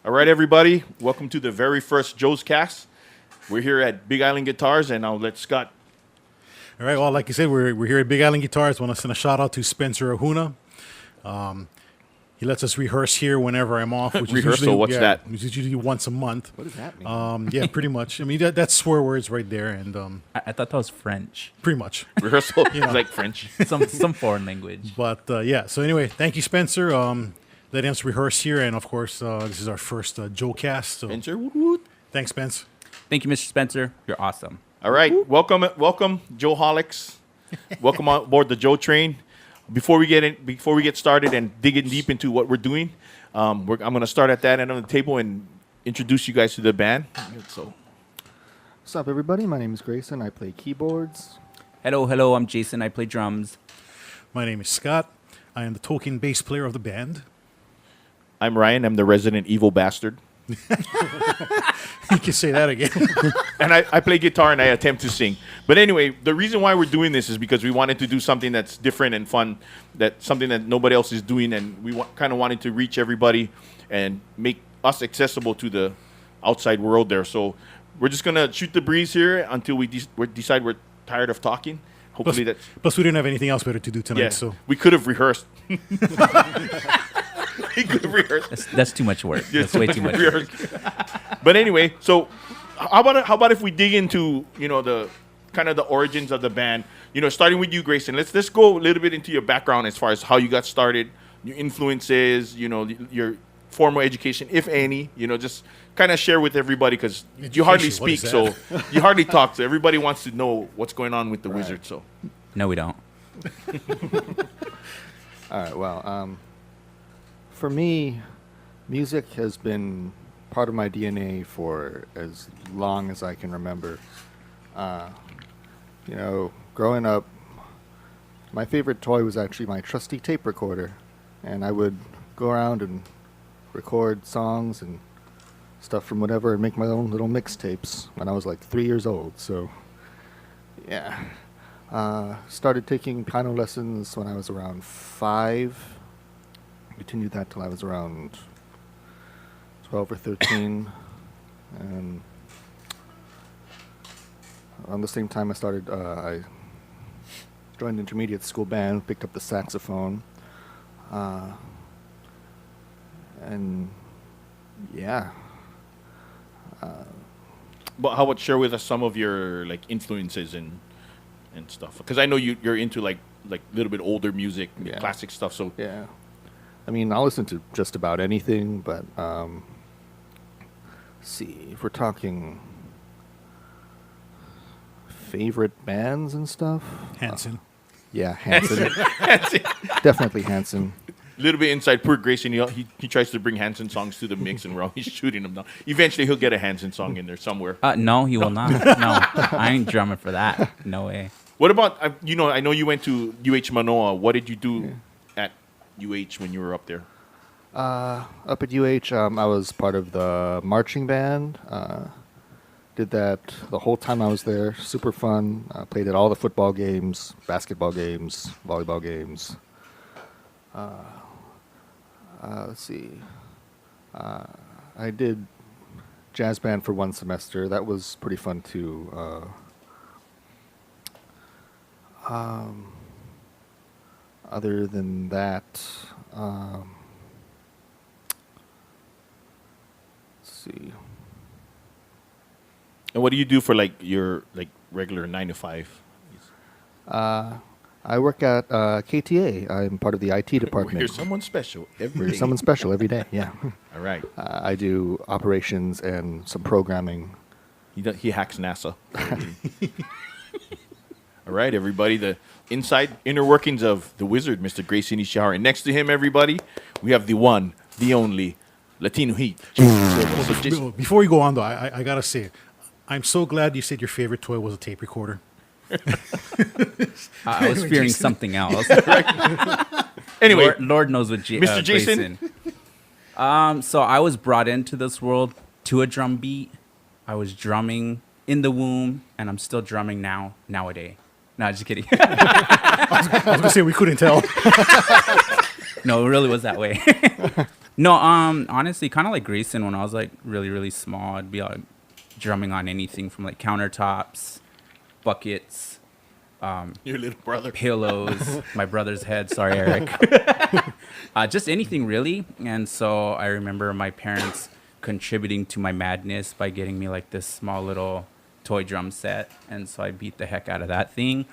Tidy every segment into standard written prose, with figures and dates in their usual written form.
All right, everybody. Welcome to the very first Joecast. We're here at Big Island Guitars, and I'll let Scott. All right. Well, like you said, we're here at Big Island Guitars. Want to send a shout out to Spencer Ahuna. He lets us rehearse here whenever I'm off. Which Rehearsal? Is usually, What's that? Which is usually once a month. What does that mean? Yeah, pretty much. I mean, that's swear words right there, and I thought that was French. pretty much. Rehearsal is like French. Some foreign language. But yeah. So anyway, thank you, Spencer. Letting us rehearse here, and of course, this is our first Joecast. So Spencer, woot woot. thanks, Spence. Thank you, Mr. Spencer. You're awesome. All right, welcome, Joe Holics. Welcome on board the Joe train. Before we get started and digging deep into what we're doing, I'm going to start at that end of the table and introduce you guys to the band. So, What's up, everybody? My name is Grayson. I play keyboards. Hello. I'm Jason. I play drums. My name is Scott. I am the token bass player of the band. I'm Ryan. I'm the resident evil bastard, You can say that again. and I play guitar and I attempt to sing. But anyway, the reason why we're doing this is because we wanted to do something that's different and fun, something that nobody else is doing, and we kind of wanted to reach everybody and make us accessible to the outside world there. So we're just gonna shoot the breeze here until we decide we're tired of talking. Hopefully Plus, we didn't have anything else better to do tonight. yeah, So we could have rehearsed. We could have rehearsed. That's too much work. That's way too much work. But anyway, so how about if we dig into the kind of the origins of the band? Starting with you, Grayson. Let's go a little bit into your background as far as how you got started, your influences, your formal education, if any. Just kind of share with everybody because you hardly Education, speak, what so is you hardly talk. So everybody wants to know what's going on with the Wizard. So No, we don't. All right, well, for me, music has been part of my DNA for as long as I can remember. Growing up, my favorite toy was actually my trusty tape recorder, and I would go around and record songs and stuff from whatever and make my own little mixtapes when I was like 3 years old. So, yeah. Started taking piano lessons when I was around 5. Continued that till I was around 12 or 13. And around the same time I joined the intermediate school band, picked up the saxophone. And yeah. but how about share with us some of your influences and stuff? Because I know you're into like a little bit older music, Yeah. classic stuff. So Yeah. I mean, I'll listen to just about anything, but let's see, if we're talking favorite bands and stuff. Hanson. Yeah, Hanson. Definitely Hanson. a little bit inside poor Grayson. He tries to bring Hanson songs to the mix, and we're always shooting him down. Eventually, he'll get a Hanson song in there somewhere. No, he will not. No, I ain't drumming for that. No way. What about I know you went to UH Manoa. What did you do at UH when you were up there? Up at UH, I was part of the marching band. Did that the whole time I was there. Super fun. Played at all the football games, basketball games, volleyball games. Let's see. I did jazz band for one semester. That was pretty fun too. Other than that, let's see. And what do you do for your regular 9 to 5? I work at KTA. I'm part of the IT department. Here's someone special every We're day. someone special every day. Yeah. All right. I do operations and some programming. He hacks NASA. All right, everybody. The inner workings of the Wizard, Mr. Grayson Ishihara. And next to him, everybody, we have the one, the only Latino Heat. So Jason- Before we go on, though, I gotta say, I'm so glad you said your favorite toy was a tape recorder. I was fearing something else. anyway, Lord knows what Mr. Jason? So I was brought into this world to a drum beat. I was drumming in the womb, and I'm still drumming nowadays. No, just kidding. I was gonna say we couldn't tell. No, it really was that way. No, honestly, kind of like Grayson. When I was like really, really small, I'd be like drumming on anything from like countertops, buckets, Your little brother. pillows, my brother's head. Sorry, Eric. Just anything really. And so I remember my parents contributing to my madness by getting me like this small little toy drum set, and so I beat the heck out of that thing.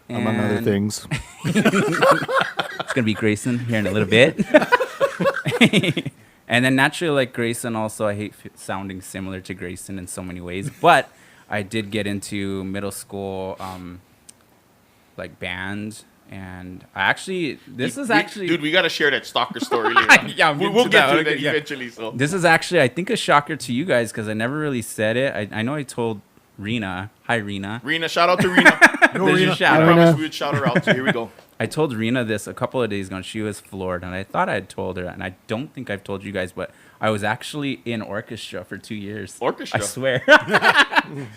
Among other And things. it's gonna be Grayson here in a little bit. And then naturally, like Grayson, also I hate sounding similar to Grayson in so many ways. But I did get into middle school, like band, and I actually Dude, we got to share that stalker story later on. Yeah, I'm we'll getting get to to that. that Yeah. eventually. So This is actually, I think, a shocker to you guys because I never really said it. I know I told Rena. Hi, Rena. Rena, shout out to Rena. There's your I shout out. promised we would shout her out. So here we go. I told Rena this a couple of days ago, and she was floored. And I thought I had told her, and I don't think I've told you guys, but I was actually in orchestra for 2 years. Orchestra? I swear.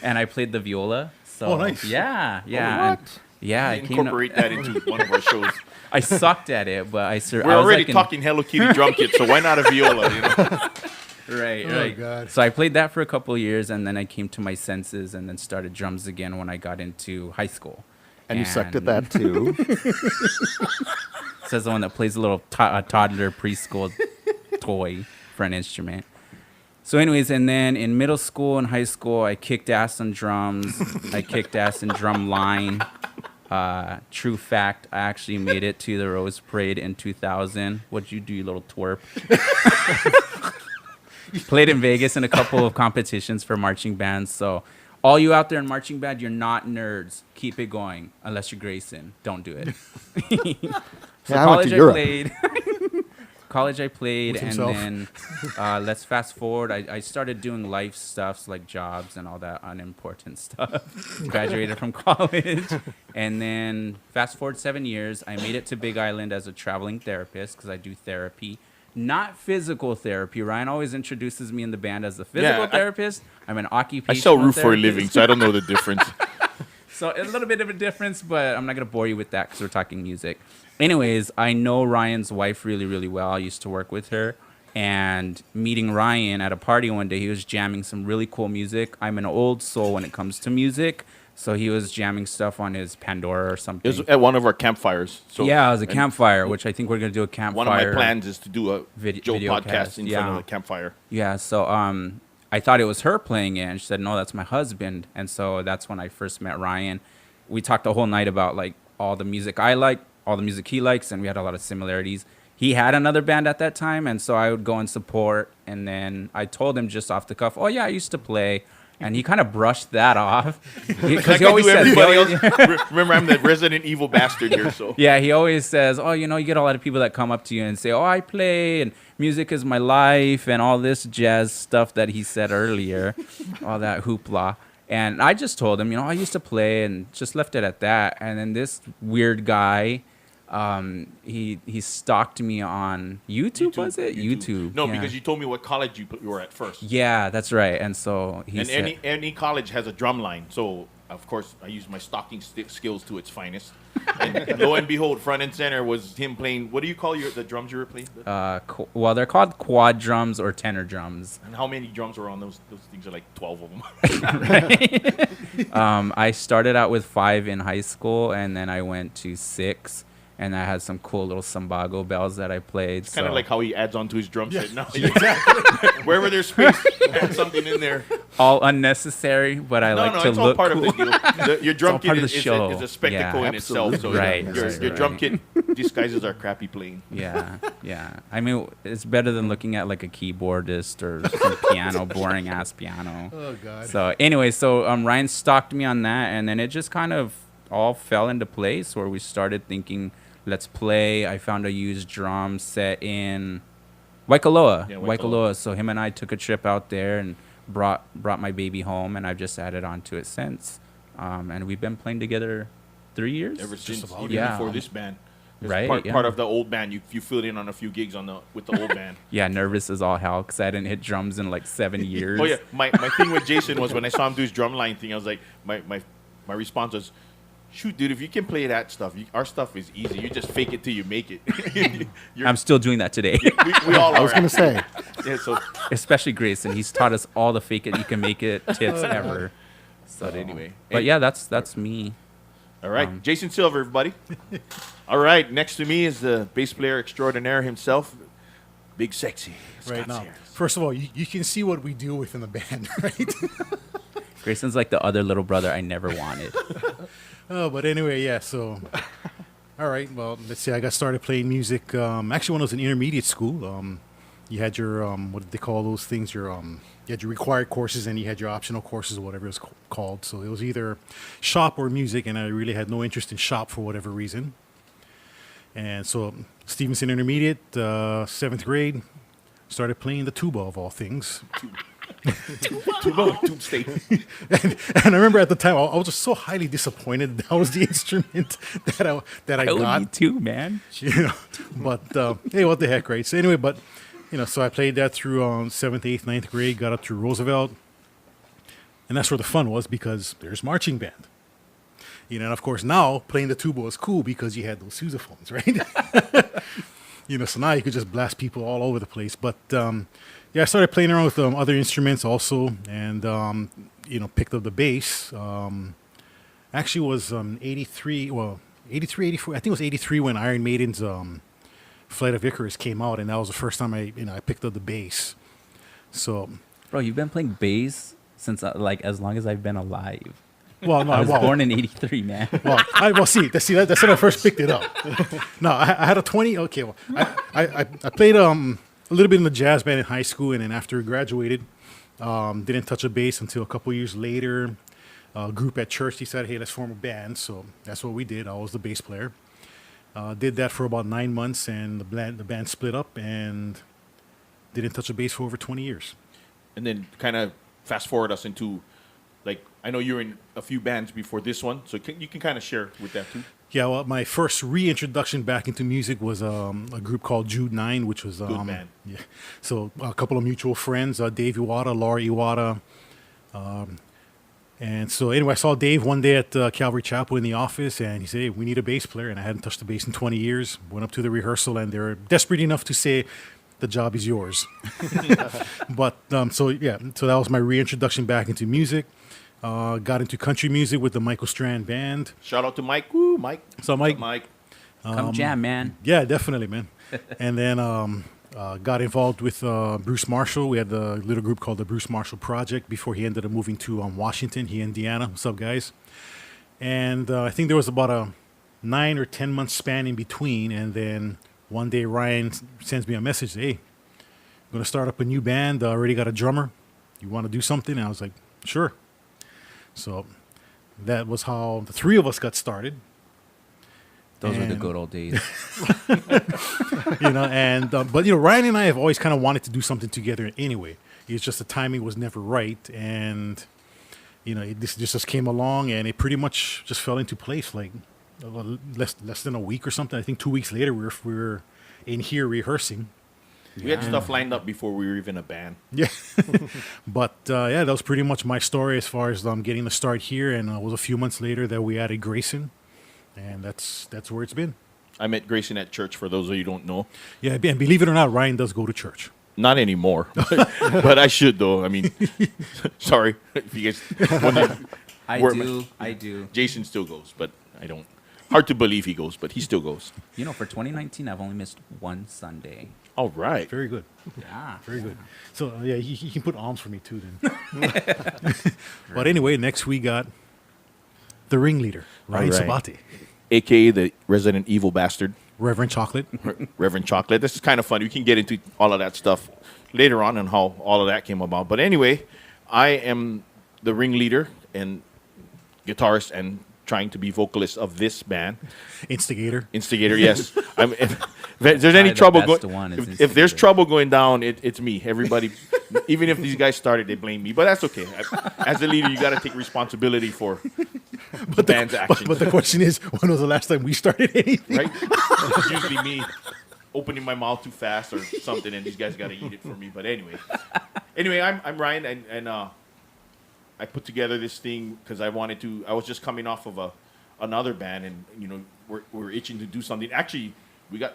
And I played the viola. So, Oh, nice. Yeah, yeah. Oh, what? and- yeah, I came to, Incorporate that into one of our shows. I sucked at it, but I We're I was already like in- talking Hello Kitty drum kit, so why not a viola? You know? Right, Oh, right. God. So I played that for a couple of years, and then I came to my senses, and then started drums again when I got into high school. And you sucked at that too. Says the one that plays a little toddler preschool toy for an instrument. So, anyways, and then in middle school and high school, I kicked ass on drums. I kicked ass in drum line. True fact, I actually made it to the Rose Parade in 2000. What'd you do, you little twerp? Played in Vegas in a couple of competitions for marching bands. So, all you out there in marching band, you're not nerds. Keep it going. Unless you're Grayson. Don't do it. So Yeah, I went to Europe. college I played, With and himself. then let's fast forward. I started doing life stuffs like jobs and all that unimportant stuff. Graduated from college, and then fast forward 7 years. I made it to Big Island as a traveling therapist because I do therapy, not physical therapy. Ryan always introduces me in the band as a physical I- therapist. I'm an I occupational sell roof for a therapist. living, so I don't know the difference. So a little bit of a difference, but I'm not going to bore you with that because we're talking music. Anyways, I know Ryan's wife really, really well. I used to work with her. And meeting Ryan at a party one day, he was jamming some really cool music. I'm an old soul when it comes to music. So he was jamming stuff on his Pandora or something. It was at one of our campfires. So Yeah, it was a and campfire, which I think we're going to do a campfire. One of my plans is to do a Joe video podcast cast, in yeah. front of the campfire. Yeah, so I thought it was her playing it, and she said, no, that's my husband. And so that's when I first met Ryan. We talked the whole night about like all the music I like, all the music he likes, and we had a lot of similarities. He had another band at that time, and so I would go and support. And then I told him just off the cuff, oh yeah, I used to play. And he kind of brushed that off. Because Like he I always do says, everybody else. Remember, I'm the Resident Evil bastard here, so. yeah, he always says, oh, you know, you get a lot of people that come up to you and say, oh, I play and music is my life and all this jazz stuff that he said earlier, all that hoopla. And I just told him, you know, I used to play and just left it at that. And then this weird guy, he stalked me on YouTube, was it? YouTube. No, yeah. because you told me what college you were at first. Yeah, that's right. And so he And said, any college has a drum line, so of course I used my stocking skills to its finest. And lo and behold, front and center was him playing. What do you call the drums you were playing? well, they're called quad drums or tenor drums. And how many drums were on those things? Are like 12 of them. I started out with 5 in high school, and then I went to 6, and I had some cool little sambago bells that I played. Kind of so like how he adds onto his drum set now. Wherever there's space, add something in there. all unnecessary, but I like to it's all look part cool. of the deal. Your drum all part kit of the is show. a spectacle Yeah, in itself. So Right, your right, drum right. kit disguises our crappy playing. Yeah, yeah. I mean, it's better than looking at like a keyboardist or some piano, boring ass piano. Oh, God. So anyway, Ryan stalked me on that, and then it just kind of all fell into place where we started thinking, let's play. I found a used drum set in Waikoloa. Yeah, Waikoloa. So him and I took a trip out there and brought my baby home, and I've just added on to it since. And we've been playing together 3 years. Ever since, about, even yeah. before this band. It's Right, Part, yeah. part of the old band. You filled in on a few gigs with the old band. Yeah, nervous as all hell because I hadn't hit drums in like 7 years. Oh yeah, my thing with Jason was when I saw him do his drum line thing, I was like, my response was, Shoot, dude, if you can play that stuff, our stuff is easy. You just fake it till you make it. I'm still doing that today. we all I was are. gonna say. Yeah, so Especially Grayson. He's taught us all the fake it, you can make it tips ever. So but anyway. But yeah, that's me. All right, Jason Silver, everybody. All right, next to me is the bass player extraordinaire himself, Big Sexy. Right Scott now, Sayers. first of all, you can see what we do within the band, right? Grayson's like the other little brother I never wanted. Oh, but anyway, yeah. So, all right. Well, let's see. I got started playing music. Actually, when I was in intermediate school, you had your what did they call those things? Your you had your required courses and you had your optional courses or whatever it was called. So it was either shop or music, and I really had no interest in shop for whatever reason. And so Stevenson Intermediate, 7th grade, started playing the tuba of all things. Tube State. And I remember at the time, I was just so highly disappointed that was the instrument that I I would got. be too, man. You know, but hey, what the heck, right? So anyway, but so I played that through 7th, 8th, 9th grade, got up through Roosevelt, and that's where the fun was because there's marching band. And of course now playing the tuba was cool because you had those sousaphones, right? So now you could just blast people all over the place. But yeah, I started playing around with other instruments also, and picked up the bass. Actually, was 83. Well, 83, 84. I think it was 83 when Iron Maiden's Flight of Icarus came out, and that was the first time I picked up the bass. So, Bro, you've been playing bass since like as long as I've been alive. well, no, I was well, born in '83, man. that's when I first picked it up. No, I had a 20. Okay, well, I played a little bit in the jazz band in high school, and then after I graduated, didn't touch a bass until a couple years later. A group at church decided, hey, let's form a band. So that's what we did. I was the bass player. Did that for about 9 months, and the band split up, and didn't touch a bass for over 20 years. And then kind of fast forward us into, like, I know you're in a few bands before this one, so you can kind of share with that too. Yeah, well, my first reintroduction back into music was a group called Jude 9, which was Good band. Yeah, so a couple of mutual friends, Dave Iwata, Laura Iwata, and so anyway, I saw Dave one day at Calvary Chapel in the office, and he said, "Hey, we need a bass player," and I hadn't touched the bass in 20 years. Went up to the rehearsal, and they were desperate enough to say, "The job is yours." But so that was my reintroduction back into music. Got into country music with the Michael Strand Band. Shout out to Mike. Woo, Mike. So Mike, Mike. Come jam, man. yeah, definitely, man. And then got involved with Bruce Marshall. We had a little group called the Bruce Marshall Project before he ended up moving to Washington. He, Indiana. What's up, guys? And I think there was about a 9 or 10 month span in between. And then one day Ryan sends me a message. Hey, I'm going to start up a new band. Already got a drummer. You want to do something? And I was like, sure. So that was how the three of us got started. Those were the And- good old days. But Ryan and I have always kind of wanted to do something together anyway. It's just the timing was never right, and this just came along, and it pretty much just fell into place like less than a week or something. I think 2 weeks later we were in here rehearsing. We had stuff lined up before we were even a band. Yeah, but that was pretty much my story as far as getting the start here, and it was a few months later that we added Grayson, and that's where it's been. I met Grayson at church, for those of you who don't know. Yeah, and believe it or not, Ryan does go to church. Not anymore, but I should, though. I mean, sorry if you guys wonder. I do. Jason still goes, but I don't. Hard to believe he goes, but he still goes. For 2019, I've only missed one Sunday. All right. Very good. Yeah. Very good. So, he can put alms for me, too, then. But anyway, next we got the ringleader, Ryan All right. Sabate, AKA the Resident Evil Bastard, Reverend Chocolate. Reverend Chocolate. This is kind of fun. We can get into all of that stuff later on and how all of that came about. But anyway, I am the ringleader and guitarist and trying to be vocalist of this band. Instigator. Instigator, yes. If there's any the trouble best going, one is if there's Instigator. trouble going down, it's me. Everybody, even if these guys started, they blame me. But that's okay. As a leader, you got to take responsibility for the band's actions. But the question is, when was the last time we started anything? Right? It's usually me opening my mouth too fast or something, and these guys got to eat it for me. But anyway, I'm Ryan, and I put together this thing because I wanted to. I was just coming off of another band, and we're itching to do something. Actually,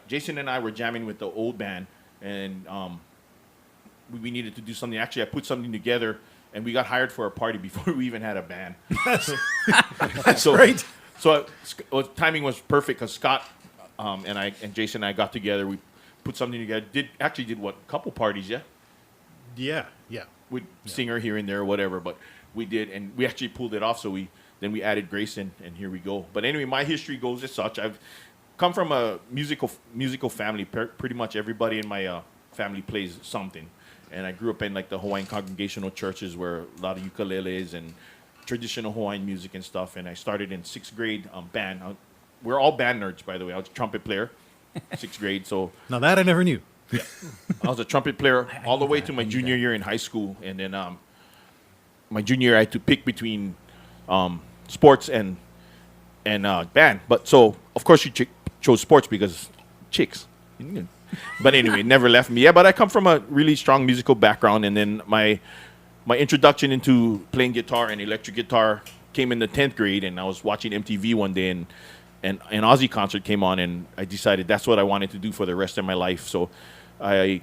Jason and I were jamming with the old band, and we needed to do something. Actually, I put something together, and we got hired for a party before we even had a band. That's right. So timing was perfect because Scott and Jason and I got together. We put something together. Did what? Couple parties, yeah. Yeah. With singer here and there or whatever, but we did, and we actually pulled it off. So we added Grayson, and here we go. But anyway, my history goes as such. I've come from a musical family. Pretty much everybody in my family plays something, and I grew up in like the Hawaiian congregational churches where a lot of ukuleles and traditional Hawaiian music and stuff. And I started in sixth grade band. We're all band nerds, by the way. I was a trumpet player, sixth grade. So Now that I never knew. I was a trumpet player all the way to my junior year in high school, and then my junior year I had to pick between sports and band. But so of course you chose sports because chicks. But anyway, it never left me. Yeah, but I come from a really strong musical background, and then my introduction into playing guitar and electric guitar came in the 10th grade, and I was watching MTV one day, and an Ozzy concert came on, and I decided that's what I wanted to do for the rest of my life. So I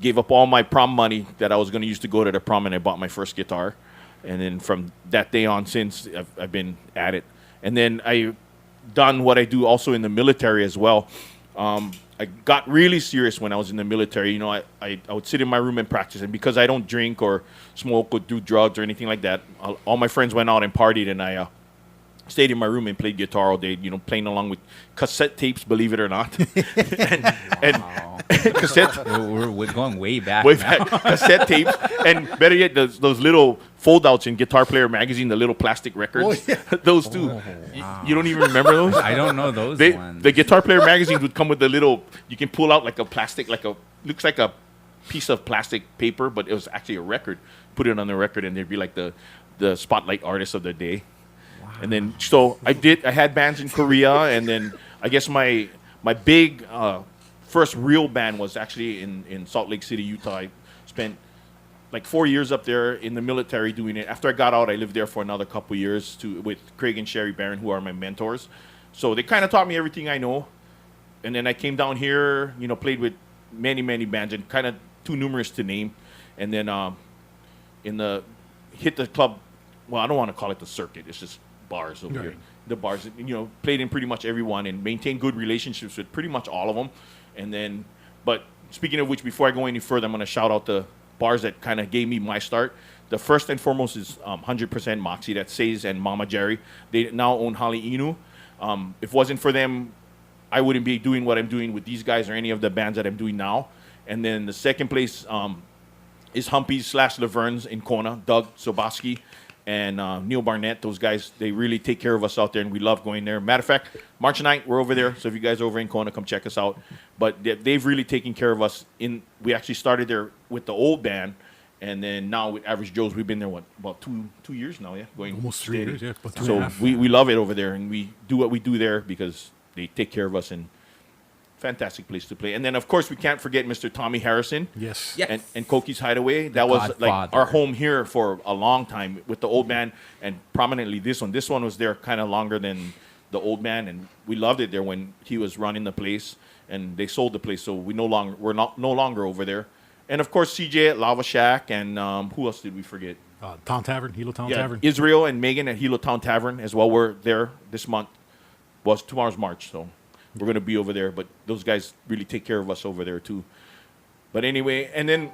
gave up all my prom money that I was going to use to go to the prom, and I bought my first guitar. And then from that day on since, I've been at it. And then I done what I do also in the military as well. I got really serious when I was in the military. I would sit in my room and practice. And because I don't drink or smoke or do drugs or anything like that, all my friends went out and partied, and I stayed in my room and played guitar all day, playing along with cassette tapes, believe it or not. and cassette. We're going way back. Cassette tapes, and better yet, those little fold-outs in Guitar Player magazine, the little plastic records. Oh, yeah. Those two. You don't even remember those? I don't know those ones. The Guitar Player magazines would come with the little. You can pull out like a plastic, looks like a piece of plastic paper, but it was actually a record. Put it on the record, and there'd be like the spotlight artist of the day. And then, so I had bands in Korea, and then I guess my big first real band was actually in Salt Lake City, Utah. I spent like 4 years up there in the military doing it. After I got out, I lived there for another couple years with Craig and Sherry Barron, who are my mentors. So they kind of taught me everything I know. And then I came down here, played with many, many bands, and kind of too numerous to name. And then hit the club. Well, I don't want to call it the circuit. It's just bars over here. The bars, played in pretty much every one and maintained good relationships with pretty much all of them. And then, but speaking of which, before I go any further, I'm going to shout out the bars that kind of gave me my start. The first and foremost is 100% Moxie. That's Says and Mama Jerry. They now own Hali Inu. If it wasn't for them, I wouldn't be doing what I'm doing with these guys or any of the bands that I'm doing now. And then the second place is Humpy's / Laverne's in Kona, Doug Soboski and Neil Barnett. Those guys, they really take care of us out there, and we love going there. Matter of fact, March 9th, we're over there. So if you guys are over in Kona, come check us out. But they've really taken care of us. We actually started there with the old band, and then now with Average Joe's, we've been there, about two years now, yeah? Going Almost 3 steady. years, yeah. About 2.5. So we love it over there, and we do what we do there because they take care of us, and fantastic place to play. And then, of course, we can't forget Mr. Tommy Harrison. Yes. Yes. And Koki's Hideaway. That was like Godfather. our home here for a long time with the old band, and prominently this one. This one was there kind of longer than the old band, and we loved it there when he was running the place, and they sold the place, so we're no longer over there. And of course, CJ at Lava Shack, and who else did we forget? Town Tavern, Hilo Town Tavern. Israel and Megan at Hilo Town Tavern as well. We're there this month. Tomorrow's March, so we're going to be over there. But those guys really take care of us over there too. But anyway, and then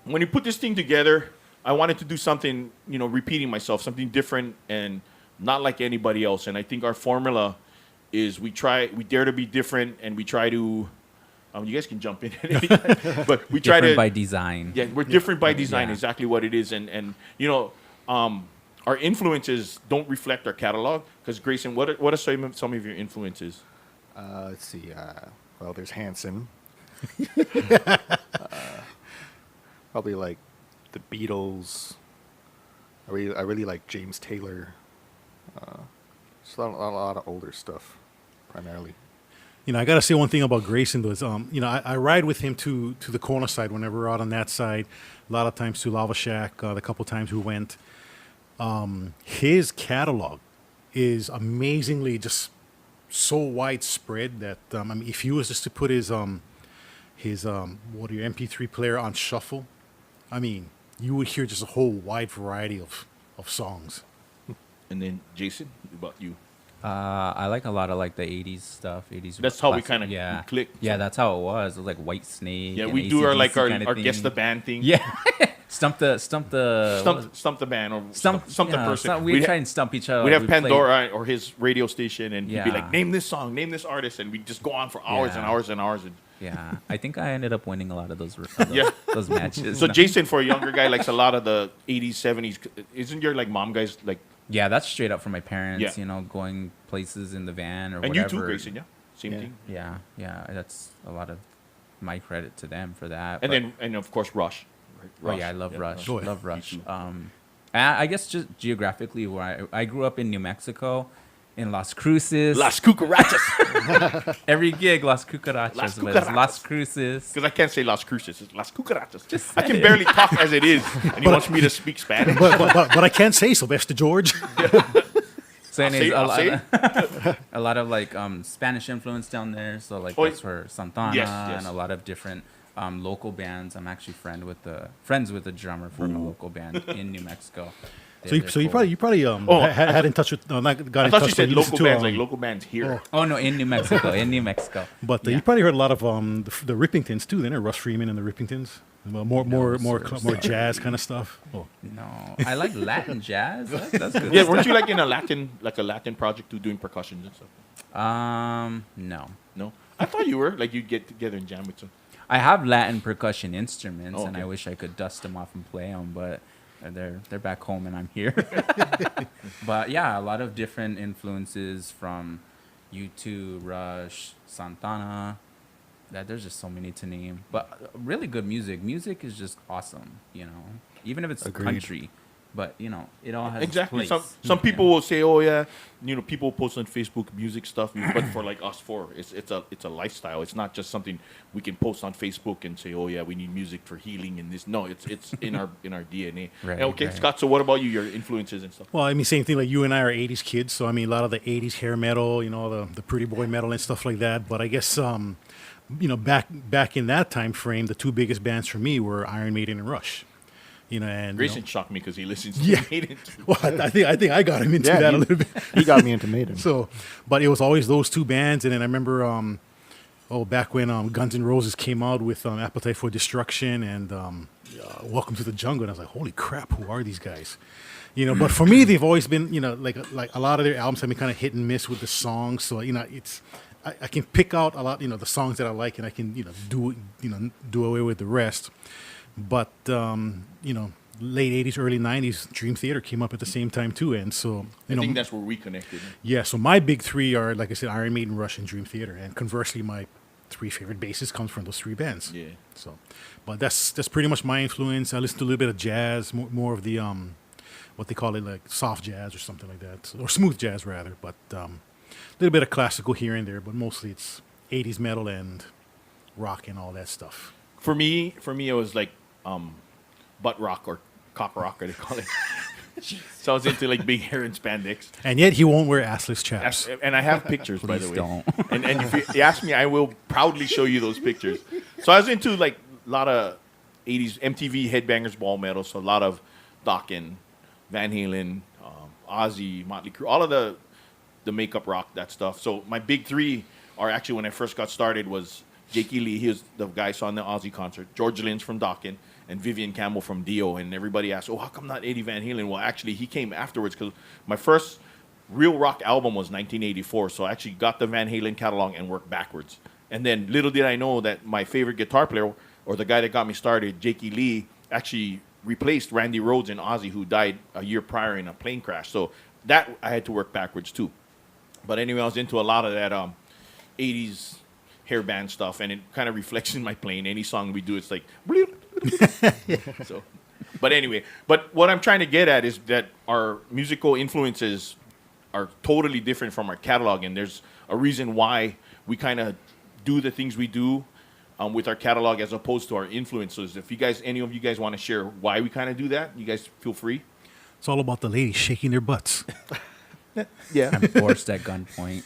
when you put this thing together, I wanted to do something, repeating myself, something different and not like anybody else. And I think our formula is we dare to be different, and we try to. You guys can jump in, but we try Different to by design. Yeah, we're different by design. Yeah. Exactly what it is, and our influences don't reflect our catalog. Because Grayson, what are some of your influences? Let's see. Well, there's Hanson. Probably like the Beatles. I really like James Taylor. Just a lot of older stuff, primarily. I got to say one thing about Grayson, though, is, I ride with him to the corner side whenever we're out on that side. A lot of times to Lava Shack, the couple times we went. His catalog is amazingly just so widespread that I mean, if you was just to put his what your MP3 player on shuffle, I mean, you would hear just a whole wide variety of songs. And then Jason, what about you? I like a lot of like the '80s stuff. '80s. That's how we classic- kinda yeah clicked. Yeah, that's how it was. It was like White Snake. Yeah, and we do our like AC/DC kinda our guess thing. the band thing. Yeah, stump the what was it? Stump the band or Stump stump the yeah, person. we try and stump each other. We'd have We'd play- Pandora or his radio station, and he'd be Yeah. like, "Name this song, name this artist," and we'd just go on for hours and Yeah. hours and hours. And Yeah, I think I ended up winning a lot of those. Yeah. those matches. so Jason, for a younger guy, likes a lot of the '80s, '70s. Isn't your like mom guys like? Yeah, that's straight up from my parents. Yeah. You know, going places in the van or And whatever. you too, Grayson. Yeah, same Yeah. thing. Yeah, that's a lot of my credit to them for that. And but- then and of course Rush. Right? Oh yeah, I love Rush. Oh, yeah. Love Rush. Me too. I guess just geographically, where I grew up in New Mexico, in Las Cruces. Las Cucarachas. Every gig, Las Cucarachas. Las But it's Las Cucarachas. Cruces. Because I can't say Las Cruces. It's Las Cucarachas. Just I say can it. barely talk as it is, and he wants me to speak Spanish. But I can't say Sylvester George. So anyways, I'll say a lot of like Spanish influence down there. So like Oh, that's where Santana yes, yes. and a lot of different local bands. I'm actually friends with the drummer from a local band in New Mexico. So you probably Oh, had in touch with not got I in thought touch you said with local too, bands, like local bands here. Oh no, in New Mexico, in New Mexico. But Yeah. you probably heard a lot of the Rippingtons too. Then Russ Freeman and the Rippingtons. Well, more jazz kind of stuff. Oh, No, I like Latin jazz. That's good. Yeah, weren't you like in a Latin project too, doing percussions and stuff? No. No, I thought you were like you'd get together and jam with some. I have Latin percussion instruments, Oh, and I okay. wish I could dust them off and play them, but they're back home and I'm here. But yeah, a lot of different influences from U2, Rush, Santana. That there's just so many to name, but really good music. Music is just awesome, you know. Even if it's Agreed. country, but you know, it all has its Exactly. place. Some people will say, "Oh yeah, you know, people post on Facebook music stuff," but for like us four, it's a lifestyle. It's not just something we can post on Facebook and say, "Oh yeah, we need music for healing and this." No, it's in our DNA. Right, Okay, right. Scott. So what about you? Your influences and stuff. well, I mean, same thing. Like you and I are '80s kids, so I mean, a lot of the '80s hair metal, you know, the pretty boy metal and stuff like that. But I guess you know, back in that time frame, the two biggest bands for me were Iron Maiden and Rush. You know, and you Grayson know, shocked me because he listens to Yeah. Maiden. well, I think I got him into Yeah, that a little bit. He got me into Maiden. So, but it was always those two bands, and then I remember, back when Guns N' Roses came out with Appetite for Destruction and Welcome to the Jungle, and I was like, holy crap, who are these guys? You know, but for me, they've always been, you know, like a lot of their albums have been kind of hit and miss with the songs. So, you know, I can pick out a lot, you know, the songs that I like, and I can, you know, do away with the rest. But you know, late '80s, early '90s, Dream Theater came up at the same time too, and so I you know, think that's where we connected. yeah. So my big three are, like I said, Iron Maiden, Rush, and Dream Theater, and conversely, my three favorite bases comes from those three bands. Yeah. So, but that's pretty much my influence. I listen to a little bit of jazz, more of the what they call it, like soft jazz or something like that, or smooth jazz rather. But a little bit of classical here and there, but mostly it's '80s metal and rock and all that stuff. For me, it was like butt rock or cock rock, or they call it. So I was into like big hair and spandex. And yet he won't wear assless chaps. And I have pictures, by the Please way. don't. And if you ask me, I will proudly show you those pictures. So I was into like a lot of 80s MTV Headbangers Ball Metal, so a lot of Dokken, Van Halen, Ozzy, Motley Crue, all of the makeup rock, that stuff. So my big three are actually, when I first got started, was Jakey Lee. He was the guy I saw in the Ozzy concert. George Lynch from Dokken, and Vivian Campbell from Dio. And everybody asked, "Oh, how come not Eddie Van Halen?" Well, actually, he came afterwards because my first real rock album was 1984. So I actually got the Van Halen catalog and worked backwards. And then little did I know that my favorite guitar player, or the guy that got me started, Jakey Lee, actually replaced Randy Rhoads and Ozzy, who died a year prior in a plane crash. So that I had to work backwards too. But anyway, I was into a lot of that 80s hair band stuff, and it kind of reflects in my playing. Any song we do, it's like, so. But anyway, but what I'm trying to get at is that our musical influences are totally different from our catalog, and there's a reason why we kind of do the things we do with our catalog as opposed to our influences. If you guys, any of you guys want to share why we kind of do that, you guys feel free. It's all about the ladies shaking their butts. Yeah. I'm forced at gunpoint.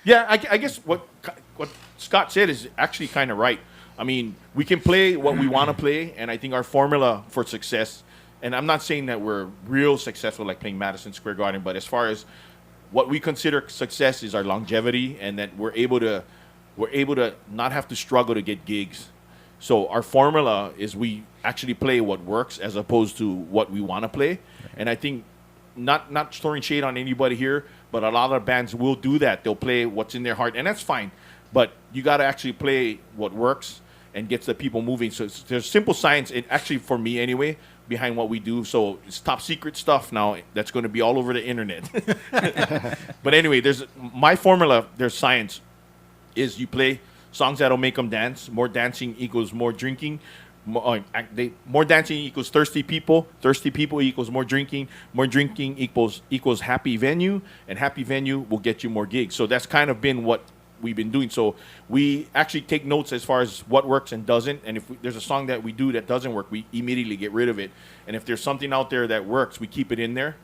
Yeah, I guess what Scott said is actually kind of right. I mean, we can play what we want to play, and I think our formula for success. And I'm not saying that we're real successful like playing Madison Square Garden, but as far as what we consider success is our longevity, and that we're able to not have to struggle to get gigs. So our formula is we actually play what works as opposed to what we want to play. And I think not throwing shade on anybody here, but a lot of bands will do that. They'll play what's in their heart, and that's fine. But you got to actually play what works and gets the people moving. So there's simple science, actually for me anyway, behind what we do. So it's top secret stuff now that's going to be all over the internet. But anyway, there's my formula. There's science. Is you play songs that'll make them dance. More dancing equals more drinking. More dancing equals thirsty people. Thirsty people equals more drinking. More drinking equals happy venue, and happy venue will get you more gigs. So that's kind of been what we've been doing. So we actually take notes as far as what works and doesn't. And if there's a song that we do that doesn't work, we immediately get rid of it. And if there's something out there that works, we keep it in there.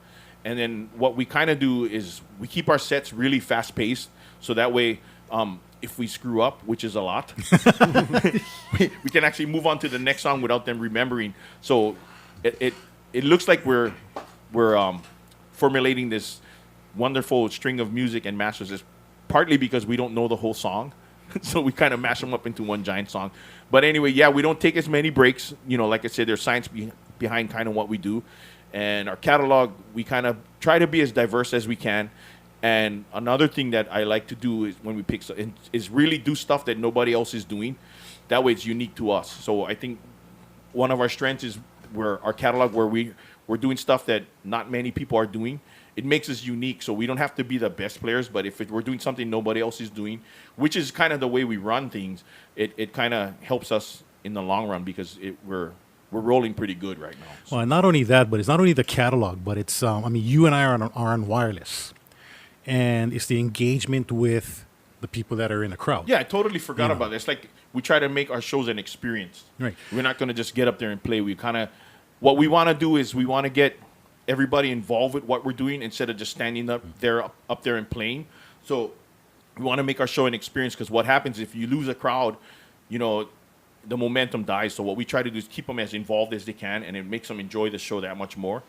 And then what we kind of do is we keep our sets really fast paced, so that way. If we screw up, which is a lot, we can actually move on to the next song without them remembering. So it looks like we're formulating this wonderful string of music and masters. Is partly because we don't know the whole song, so we kind of mash them up into one giant song. But anyway, yeah, we don't take as many breaks. Like I said, there's science behind kind of what we do, and our catalog, we kind of try to be as diverse as we can. And another thing that I like to do is when we pick is really do stuff that nobody else is doing. That way, it's unique to us. So I think one of our strengths is our catalog, where we're doing stuff that not many people are doing. It makes us unique. So we don't have to be the best players, but if we're doing something nobody else is doing, which is kind of the way we run things, it kind of helps us in the long run because we're rolling pretty good right now. So. Well, and not only that, but it's not only the catalog, but it's you and I are on wireless. And it's the engagement with the people that are in the crowd. Yeah, I totally forgot about it. It's like we try to make our shows an experience. Right. We're not going to just get up there and play. What we want to do is we want to get everybody involved with what we're doing instead of just standing up there and playing. So we want to make our show an experience, because what happens if you lose a crowd, the momentum dies. So what we try to do is keep them as involved as they can, and it makes them enjoy the show that much more.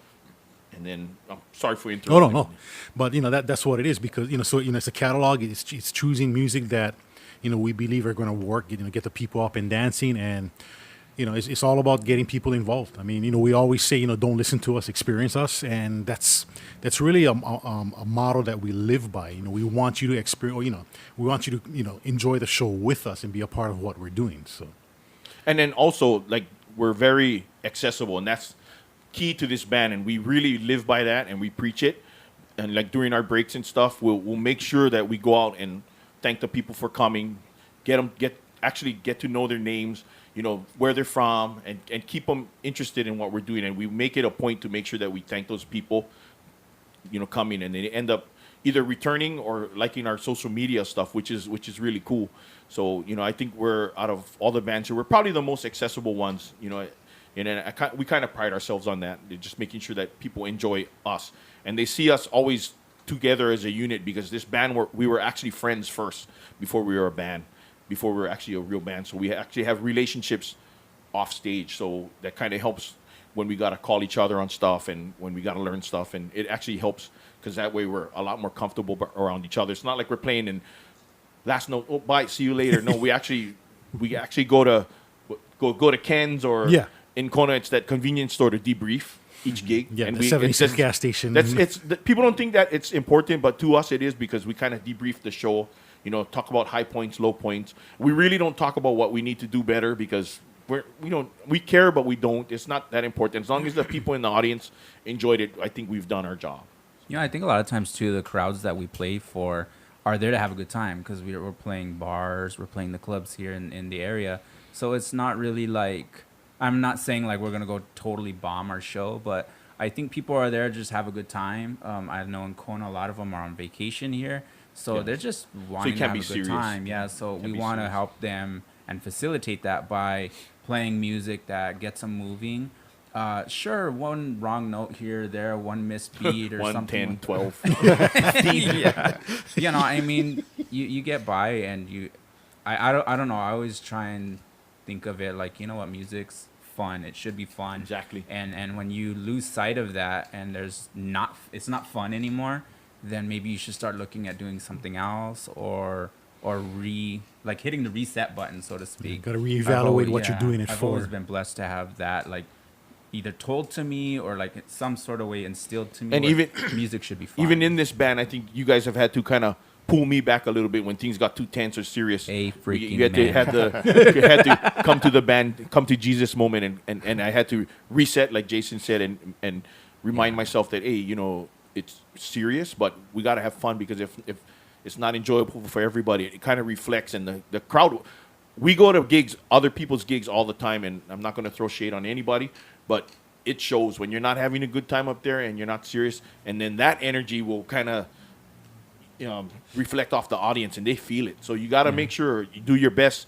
And then, I'm sorry for interrupting. No. But, that's what it is, because, it's a catalog. It's choosing music that, we believe are going to work, get the people up and dancing. And, it's all about getting people involved. I mean, we always say, don't listen to us, experience us. And that's really a motto that we live by. We want you to experience, we want you to, enjoy the show with us and be a part of what we're doing. So. And then also, we're very accessible, and that's key to this band, and we really live by that, and we preach it. And during our breaks and stuff, we'll make sure that we go out and thank the people for coming, get to know their names, where they're from, and keep them interested in what we're doing. And we make it a point to make sure that we thank those people, coming, and they end up either returning or liking our social media stuff, which is really cool. So I think we're, out of all the bands here, we're probably the most accessible ones. And we kind of pride ourselves on that, just making sure that people enjoy us. And they see us always together as a unit, because this band, we were actually friends first before we were a band, before we were actually a real band. So we actually have relationships off stage. So that kind of helps when we got to call each other on stuff and when we got to learn stuff. And it actually helps, because that way we're a lot more comfortable around each other. It's not like we're playing and last note, oh, bye, see you later. No, we actually go to Ken's or... Yeah. In Kona, it's that convenience store to debrief each gig. Yeah, and the 76 gas station. People don't think that it's important, but to us it is, because we kind of debrief the show, talk about high points, low points. We really don't talk about what we need to do better, because we care, but we don't. It's not that important. As long as the people in the audience enjoyed it, I think we've done our job. I think a lot of times, too, the crowds that we play for are there to have a good time, because we're playing bars, we're playing the clubs here in the area. So it's not really like... I'm not saying we're going to go totally bomb our show, but I think people are there to just have a good time. I know in Kona, a lot of them are on vacation here. So they're just wanting to have a good time. Yeah, so we want to help them and facilitate that by playing music that gets them moving. Sure, one wrong note here, there, one missed beat or 1, something. 10, 12. Yeah, I mean, you get by, and I don't know. I always try and think of it like, what, music's fun. It should be fun. Exactly. And when you lose sight of that, and it's not fun anymore, then maybe you should start looking at doing something else, or like hitting the reset button, so to speak. Got to reevaluate what you're doing it I've for. always been blessed to have that, like, either told to me or like some sort of way instilled to me. And where even music should be fun. Even in this band, I think you guys have had to kind of pull me back a little bit when things got too tense or serious. A freaking you man. you had to come to the band, come to Jesus moment, and I had to reset, like Jason said, and remind myself that, hey, it's serious, but we got to have fun, because if it's not enjoyable for everybody, it kind of reflects, and the crowd. We go to gigs, other people's gigs all the time, and I'm not going to throw shade on anybody, but it shows when you're not having a good time up there and you're not serious, and then that energy will kind of reflect off the audience, and they feel it. So you got to make sure you do your best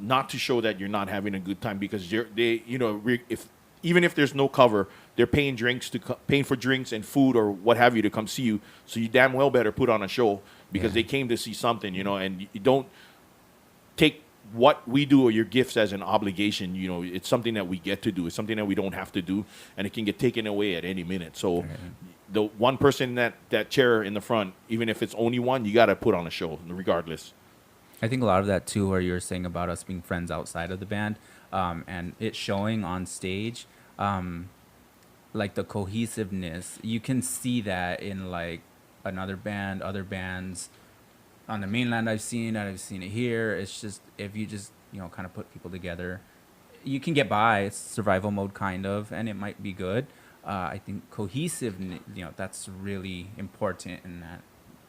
not to show that you're not having a good time, because even if there's no cover, they're paying for drinks and food or what have you to come see you. So you damn well better put on a show, because they came to see something, and you don't take what we do or your gifts as an obligation. It's something that we get to do. It's something that we don't have to do, and it can get taken away at any minute. So the one person that chair in the front, even if it's only one, you got to put on a show regardless. I think a lot of that too, where you're saying about us being friends outside of the band, and it showing on stage, like the cohesiveness. You can see that in like another band, other bands on the mainland. I've seen it here. It's just, if you just kind of put people together, you can get by. It's survival mode kind of, and it might be good. I think cohesive, that's really important, in that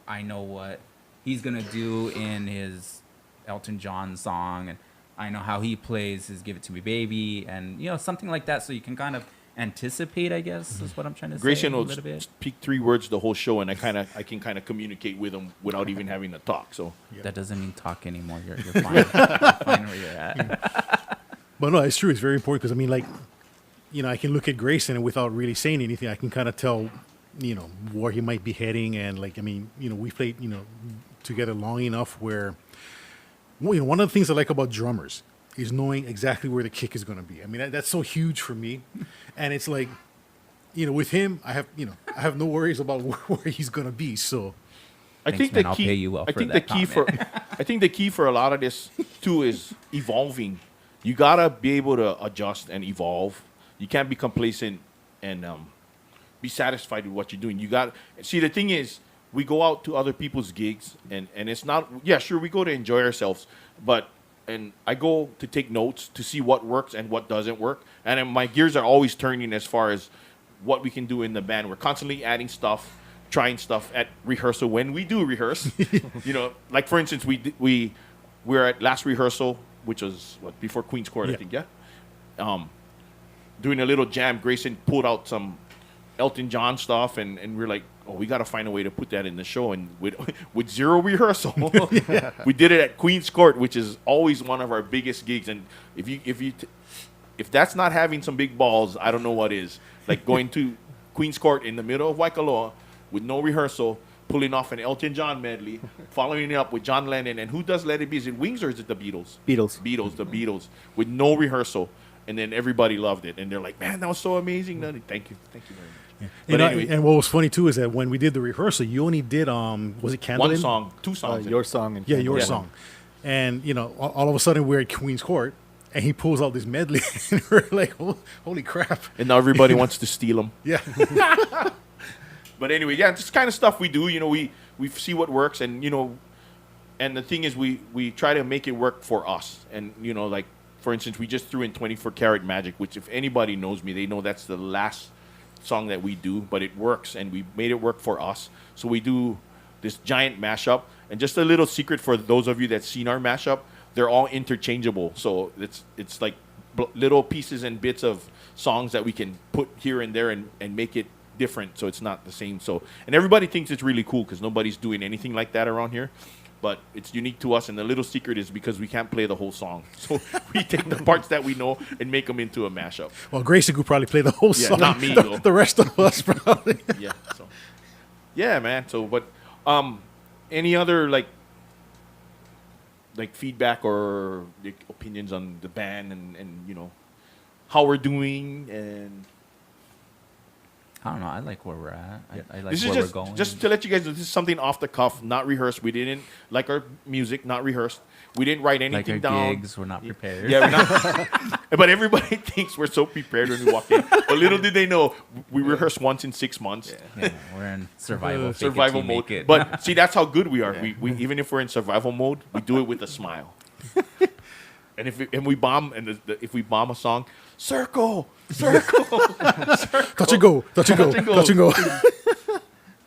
I know what he's gonna do in his Elton John song, and I know how he plays his "Give It to Me, Baby," and something like that. So you can kind of anticipate, I guess, is what I'm trying to say. Grayson a will little bit. speak 3 words the whole show, and I can kind of communicate with him without even having to talk. So That doesn't mean talk anymore. You're fine. You're fine where you're at. But no, it's true. It's very important, because I mean, like, I can look at Grayson, and without really saying anything, I can kind of tell, where he might be heading. And like, I mean, we played, together long enough where, one of the things I like about drummers is knowing exactly where the kick is going to be. I mean, that's so huge for me. And it's like, with him, I have no worries about where he's going to be. So I Thanks, think man. the I'll key. pay you well I for think that the key comment. I think the key for a lot of this too is evolving. You gotta be able to adjust and evolve. You can't be complacent and be satisfied with what you're doing. You got see. The thing is, we go out to other people's gigs, and it's not. Yeah, sure, we go to enjoy ourselves, and I go to take notes to see what works and what doesn't work, and then my gears are always turning as far as what we can do in the band. We're constantly adding stuff, trying stuff at rehearsal when we do rehearse. Like for instance, we were at last rehearsal, which was before Queen's Court, I Yeah. think. Yeah. Doing a little jam, Grayson pulled out some Elton John stuff, and we're like, oh, we got to find a way to put that in the show. And with zero rehearsal, we did it at Queen's Court, which is always one of our biggest gigs. And if that's not having some big balls, I don't know what is. Like going to Queen's Court in the middle of Waikoloa with no rehearsal, pulling off an Elton John medley, following it up with John Lennon. And who does Let It Be? Is it Wings or is it the Beatles? Beatles. The Beatles, with no rehearsal. And then everybody loved it. And they're like, man, that was so amazing. Thank you very much. But anyway, and what was funny too is that when we did the rehearsal, you only did was it Candle? one song, 2 songs. Your song. And Yeah, your Yeah. song. And all of a sudden we're at Queen's Court, and he pulls out this medley, and we're like, holy crap! And now everybody wants to steal them. Yeah, But anyway, yeah, this kind of stuff we do. We see what works, and and the thing is, we try to make it work for us. And like for instance, we just threw in 24 Karat Magic, which if anybody knows me, they know that's the last song that we do, but it works, and we made it work for us. So we do this giant mashup, and just a little secret for those of you that's seen our mashup, they're all interchangeable. So it's like little pieces and bits of songs that we can put here and there and make it different, so it's not the same. So, and everybody thinks it's really cool because nobody's doing anything like that around here. but it's unique to us. And the little secret is because we can't play the whole song, so we take the parts that we know and make them into a mashup. Well, Gracie could probably play the whole Yeah, song. not me, though. The rest of us probably. Yeah. So, yeah, man. So, but any other like feedback or like, opinions on the band and how we're doing and. I don't know. I like where we're at. I like This is where just, we're going. just to let you guys know, this is something off the cuff, not rehearsed. We didn't like our music, not rehearsed. We didn't write like anything our down. gigs, we're not prepared. Yeah, we're not. But everybody thinks we're so prepared when we walk in. But little did they know, we rehearse once in 6 months. Yeah, we're in survival. Fake it Survival till you mode. make it. But see, that's how good we are. We even if we're in survival mode, we do it with a smile. And if we bomb if we bomb a song, circle. Touch and go. Touch and go. Touch and go.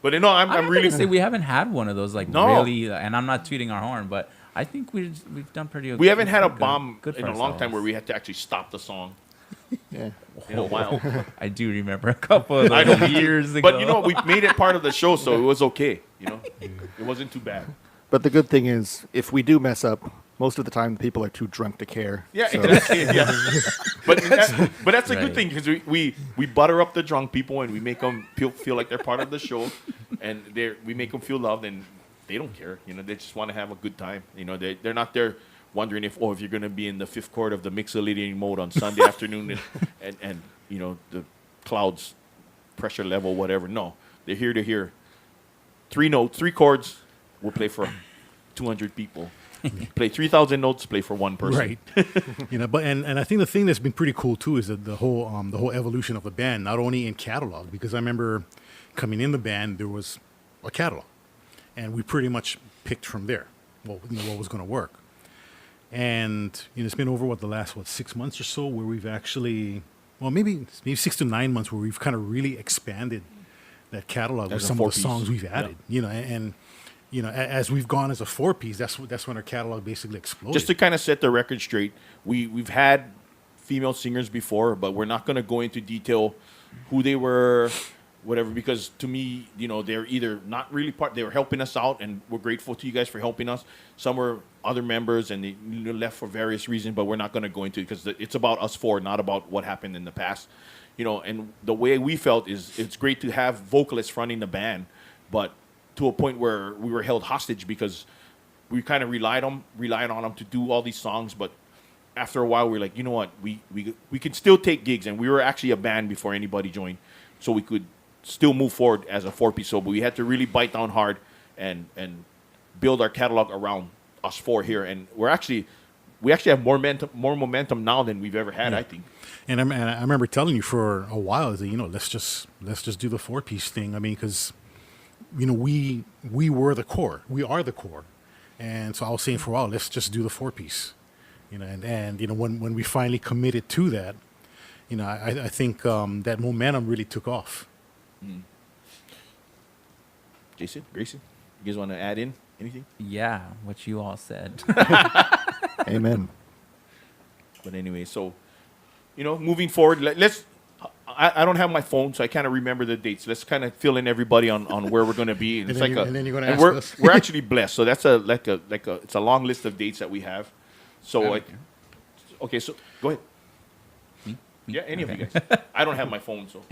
But I'm really say we haven't had one of those No. really, and I'm not tooting our horn, but I think we've done pretty. we haven't had a good- bomb good in for a long time ourselves. where we had to actually stop the song Yeah. in a while. I do remember a couple of I those know. years ago. But we made it part of the show, so it was okay. It wasn't too bad. But the good thing is, if we do mess up, most of the time people are too drunk to care. Yeah, So- exactly. Yeah. But that's a good Right. thing because we butter up the drunk people and we make them feel like they're part of the show, and we make them feel loved, and they don't care. They just want to have a good time. They're not there wondering if you're going to be in the fifth chord of the mixolydian mode on Sunday afternoon and the clouds pressure level whatever. No, they're here to hear 3 notes, 3 chords. We'll play for 200 people. Play 3,000 notes. Play for one person. Right. But I think the thing that's been pretty cool too is that the whole evolution of the band, not only in catalog, because I remember coming in the band, there was a catalog, and we pretty much picked from there what was going to work. And it's been over the last 6 months or so where we've actually, maybe 6 to 9 months where we've kind of really expanded that catalog with As a some of the four-piece. songs we've added. As we've gone as a 4-piece, that's when our catalog basically exploded. Just to kind of set the record straight, we've had female singers before, but we're not going to go into detail who they were, whatever, because to me, they're either not really they were helping us out, and we're grateful to you guys for helping us. Some were other members, and they left for various reasons, but we're not going to go into it because it's about us 4, not about what happened in the past. And the way we felt is it's great to have vocalists fronting the band, but to a point where we were held hostage because we kind of relied on them to do all these songs, but after a while we're like, you know what, we could still take gigs, and we were actually a band before anybody joined, so we could still move forward as a 4-piece. So, but we had to really bite down hard and build our catalog around us 4 here, and we actually have more momentum now than we've ever had, I think. And I remember telling you for a while that let's just do the 4-piece thing. I mean, because we were the core, we are the core, and so I was saying for a while, let's just do the 4-piece. When we finally committed to that, I think that momentum really took off. Jason, Grayson, you guys want to add in anything? Yeah, what you all said. Amen. But anyway, so moving forward, let's. I don't have my phone, so I kind of remember the dates. Let's kind of fill in everybody on where we're going to be. And then you're going to ask we're, us. we're actually blessed. So that's it's a long list of dates that we have. So okay, so go ahead. Yeah, any of you guys. I don't have my phone, so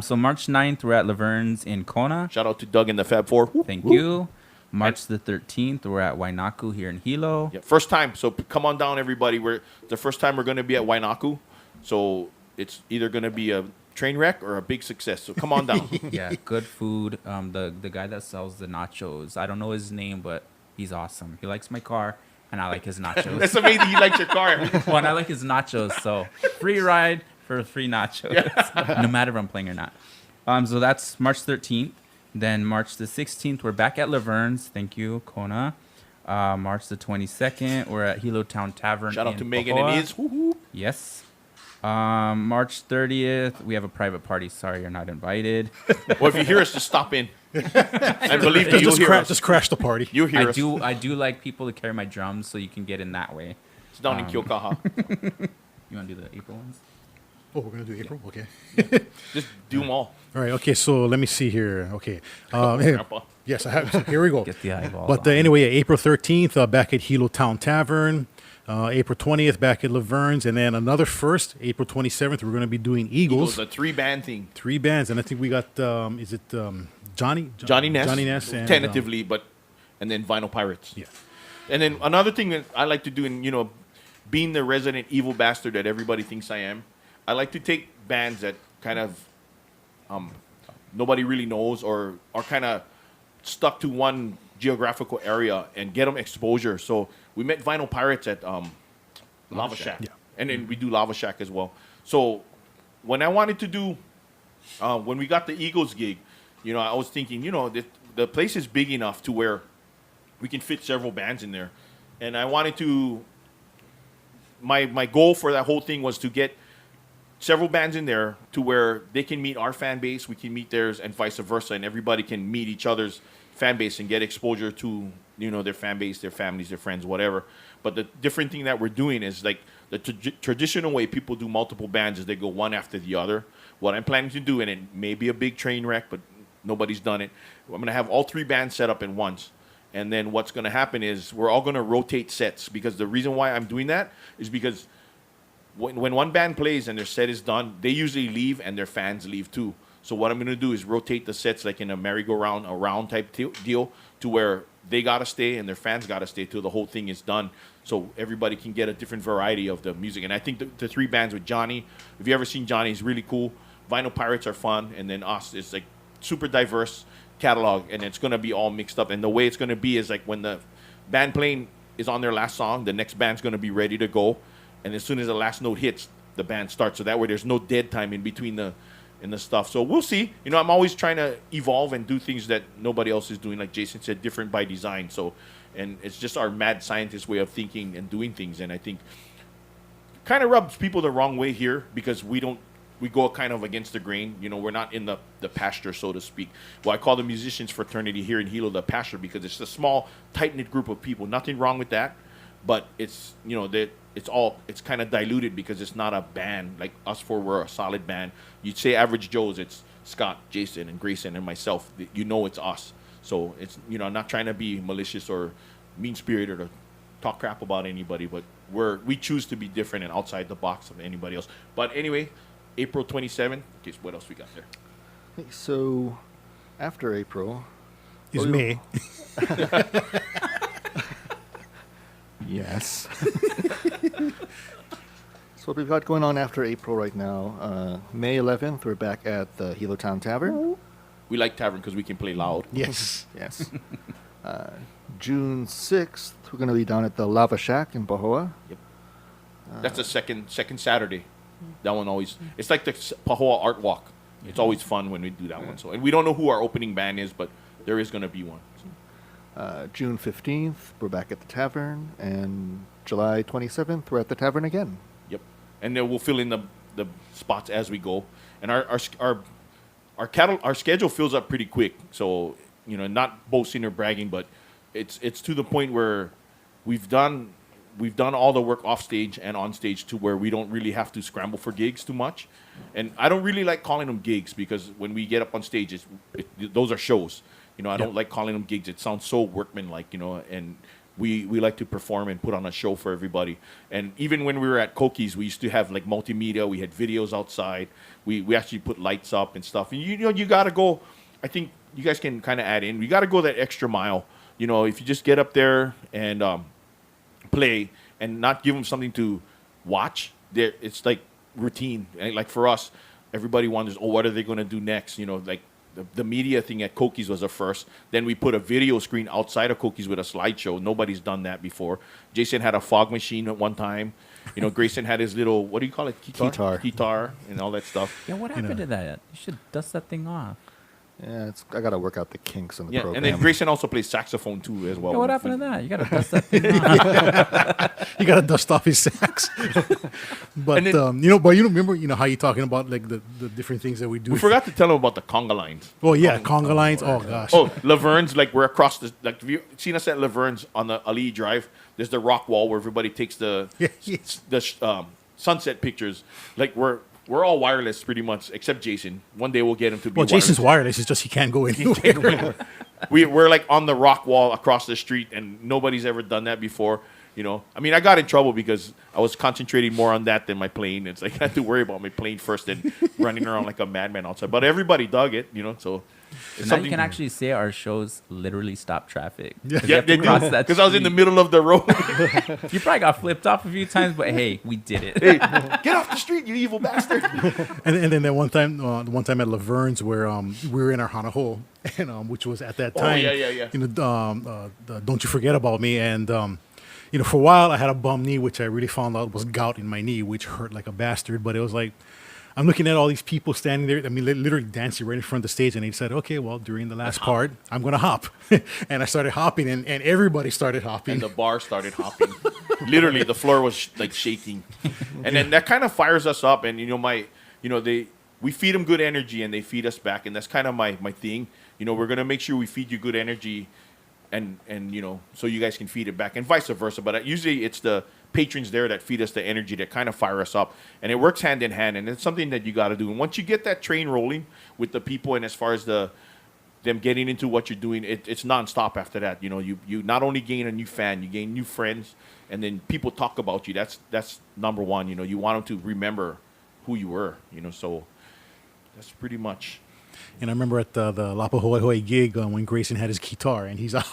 So March 9th, we're at Laverne's in Kona. shout out to Doug and the Fab Four. Whoop, Thank whoop. you. March the 13th, we're at Wainaku here in Hilo. Yeah, first time. So come on down, everybody. We're the first time we're going to be at Wainaku. So it's either going to be a train wreck or a big success. So come on down. Yeah, good food. The guy that sells the nachos, I don't know his name, but he's awesome. He likes my car, and I like his nachos. That's amazing. He likes your car. Well, and I like his nachos, so free ride for free nachos, no matter if I'm playing or not. So that's March 13th. Then March the 16th, we're back at Laverne's. Thank you, Kona. March the 22nd, we're at Hilo Town Tavern. Shout out in to Megan Pahoa. and Iz. Woo-hoo. Yes. March 30th, we have a private party. Sorry, you're not invited. Well, if you hear us, just stop in. And believe me, you'll hear us. Just crash the party. You hear us. I do like people to carry my drums, so you can get in that way. It's down in Kyokaha. You want to do the April ones? Oh, we're going to do April? Okay. Just do them all. All right. Okay. So let me see here. Okay. Grandpa. Yes, I have. So here we go. Get the eyeballs But on. anyway, April 13th, back at Hilo Town Tavern. April 20th, back at Laverne's. And then another first, April 27th, we're going to be doing Eagles. The 3-band thing. 3 bands. And I think we got, is it Johnny? Johnny Ness. Johnny Ness. And, tentatively, and then Vinyl Pirates. yeah. And then another thing that I like to do, and being the resident evil bastard that everybody thinks I am, I like to take bands that kind of nobody really knows or are kind of stuck to one geographical area and get them exposure. So we met Vinyl Pirates at Lava Shack. Yeah. And then we do Lava Shack as well. So when I wanted to do, when we got the Eagles gig, I was thinking, the place is big enough to where we can fit several bands in there. And I wanted to, my goal for that whole thing was to get several bands in there to where they can meet our fan base, we can meet theirs, and vice versa, and everybody can meet each other's fan base and get exposure to their fan base, their families, their friends, whatever. But the different thing that we're doing is like the traditional way people do multiple bands is they go one after the other. What I'm planning to do, and it may be a big train wreck, but nobody's done it. I'm going to have all 3 bands set up in once. And then what's going to happen is we're all going to rotate sets, because the reason why I'm doing that is because when one band plays and their set is done, they usually leave and their fans leave too. So what I'm going to do is rotate the sets like in a merry-go-round, a round type deal, to where they got to stay and their fans got to stay till the whole thing is done, so everybody can get a different variety of the music. And I think the 3 bands with Johnny, if you ever seen Johnny, he's really cool. Vinyl Pirates are fun, and then us, it's like super diverse catalog, and it's going to be all mixed up. And the way it's going to be is like when the band playing is on their last song, the next band's going to be ready to go. And as soon as the last note hits, the band starts. So that way there's no dead time in between the stuff. So we'll see. I'm always trying to evolve and do things that nobody else is doing. Like Jason said, different by design. So, and it's just our mad scientist way of thinking and doing things. And I think kind of rubs people the wrong way here, because we go kind of against the grain. We're not in the pasture, so to speak. Well, I call the musicians fraternity here in Hilo the pasture, because it's a small, tight-knit group of people. Nothing wrong with that. But it's, it's kind of diluted because it's not a band. Like us 4, we're a solid band. You'd say Average Joe's, it's Scott, Jason, and Grayson, and myself. It's us. So it's, I'm not trying to be malicious or mean-spirited or talk crap about anybody, but we choose to be different and outside the box of anybody else. But anyway, April 27th, okay, what else we got there? Okay, so after April Is May. Yes. So what we've got going on after April right now, May 11th, we're back at the Hilo Town Tavern. We like tavern because we can play loud. Yes. Yes. June 6th, we're going to be down at the Lava Shack in Pahoa. Yep. That's the second Saturday. That one always, it's like the Pahoa Art Walk. It's always fun when we do that one. So, and we don't know who our opening band is, but there is going to be one. So. June 15th, we're back at the tavern, and July 27th, we're at the tavern again. Yep. And then we'll fill in the spots as we go. And our schedule fills up pretty quick. So, not boasting or bragging, but it's to the point where we've done all the work off stage and on stage to where we don't really have to scramble for gigs too much. And I don't really like calling them gigs, because when we get up on stage, those are shows. I don't like calling them gigs. It sounds so workmanlike, and we like to perform and put on a show for everybody. And even when we were at Koki's, we used to have like multimedia. We had videos outside. We actually put lights up and stuff. And you got to go. I think you guys can kind of add in. You got to go that extra mile. If you just get up there and play and not give them something to watch, it's like routine. And like for us, everybody wonders, what are they going to do next? Like the media thing at Koki's was a first. Then we put a video screen outside of Koki's with a slideshow. Nobody's done that before. Jason had a fog machine at one time. Grayson had his little, what do you call it? Guitar and all that stuff. Yeah, what happened to that? You should dust that thing off. Yeah, I got to work out the kinks in the program. And then Grayson also plays saxophone too as well. Yeah, what happened to that? You got to dust that thing off. You got to dust off his sax. But, then, remember, how you're talking about like the different things that we do. We forgot to tell him about the conga lines. Oh, yeah, conga lines. Oh, gosh. Oh, Laverne's, like we're across the, like if you've seen us at Laverne's on the Ali Drive, there's the rock wall where everybody takes the sunset pictures. Like we're all wireless pretty much, except Jason. One day we'll get him to be wireless. Jason's wireless. It's just he can't go anywhere. we're like on the rock wall across the street, and nobody's ever done that before. You know, I mean, I got in trouble because I was concentrating more on that than my plane. It's like I had to worry about my plane first and running around like a madman outside. But everybody dug it, you know. So So now you can actually say our shows literally stop traffic. yeah, they do. Because I was in the middle of the road. You probably got flipped off a few times, but hey, we did it. Hey, get off the street, you evil bastard! And then that one time at Laverne's where we were in our Hanaho, and which was at that time. yeah. You know, Don't You Forget About Me, and you know, for a while I had a bum knee, which I really found out was gout in my knee, which hurt like a bastard. But it was like, I'm looking at all these people standing there. I mean, literally dancing right in front of the stage, and they said, "Okay, well, during the last part, I'm gonna hop," and I started hopping, and everybody started hopping. And the bar started hopping. Literally, the floor was like shaking, and then that kind of fires us up. And we feed them good energy, and they feed us back, and that's kind of my thing. You know, we're gonna make sure we feed you good energy, and so you guys can feed it back, and vice versa. But usually, it's the patrons there that feed us the energy that kind of fire us up, and it works hand in hand, and it's something that you got to do. And once you get that train rolling with the people, and as far as them getting into what you're doing, it's nonstop after that. You know, you not only gain a new fan, you gain new friends, and then people talk about you. That's number one. You know, you want them to remember who you were. You know, so that's pretty much. And I remember at the Lapa Hoi Hoi gig when Grayson had his guitar, and he's out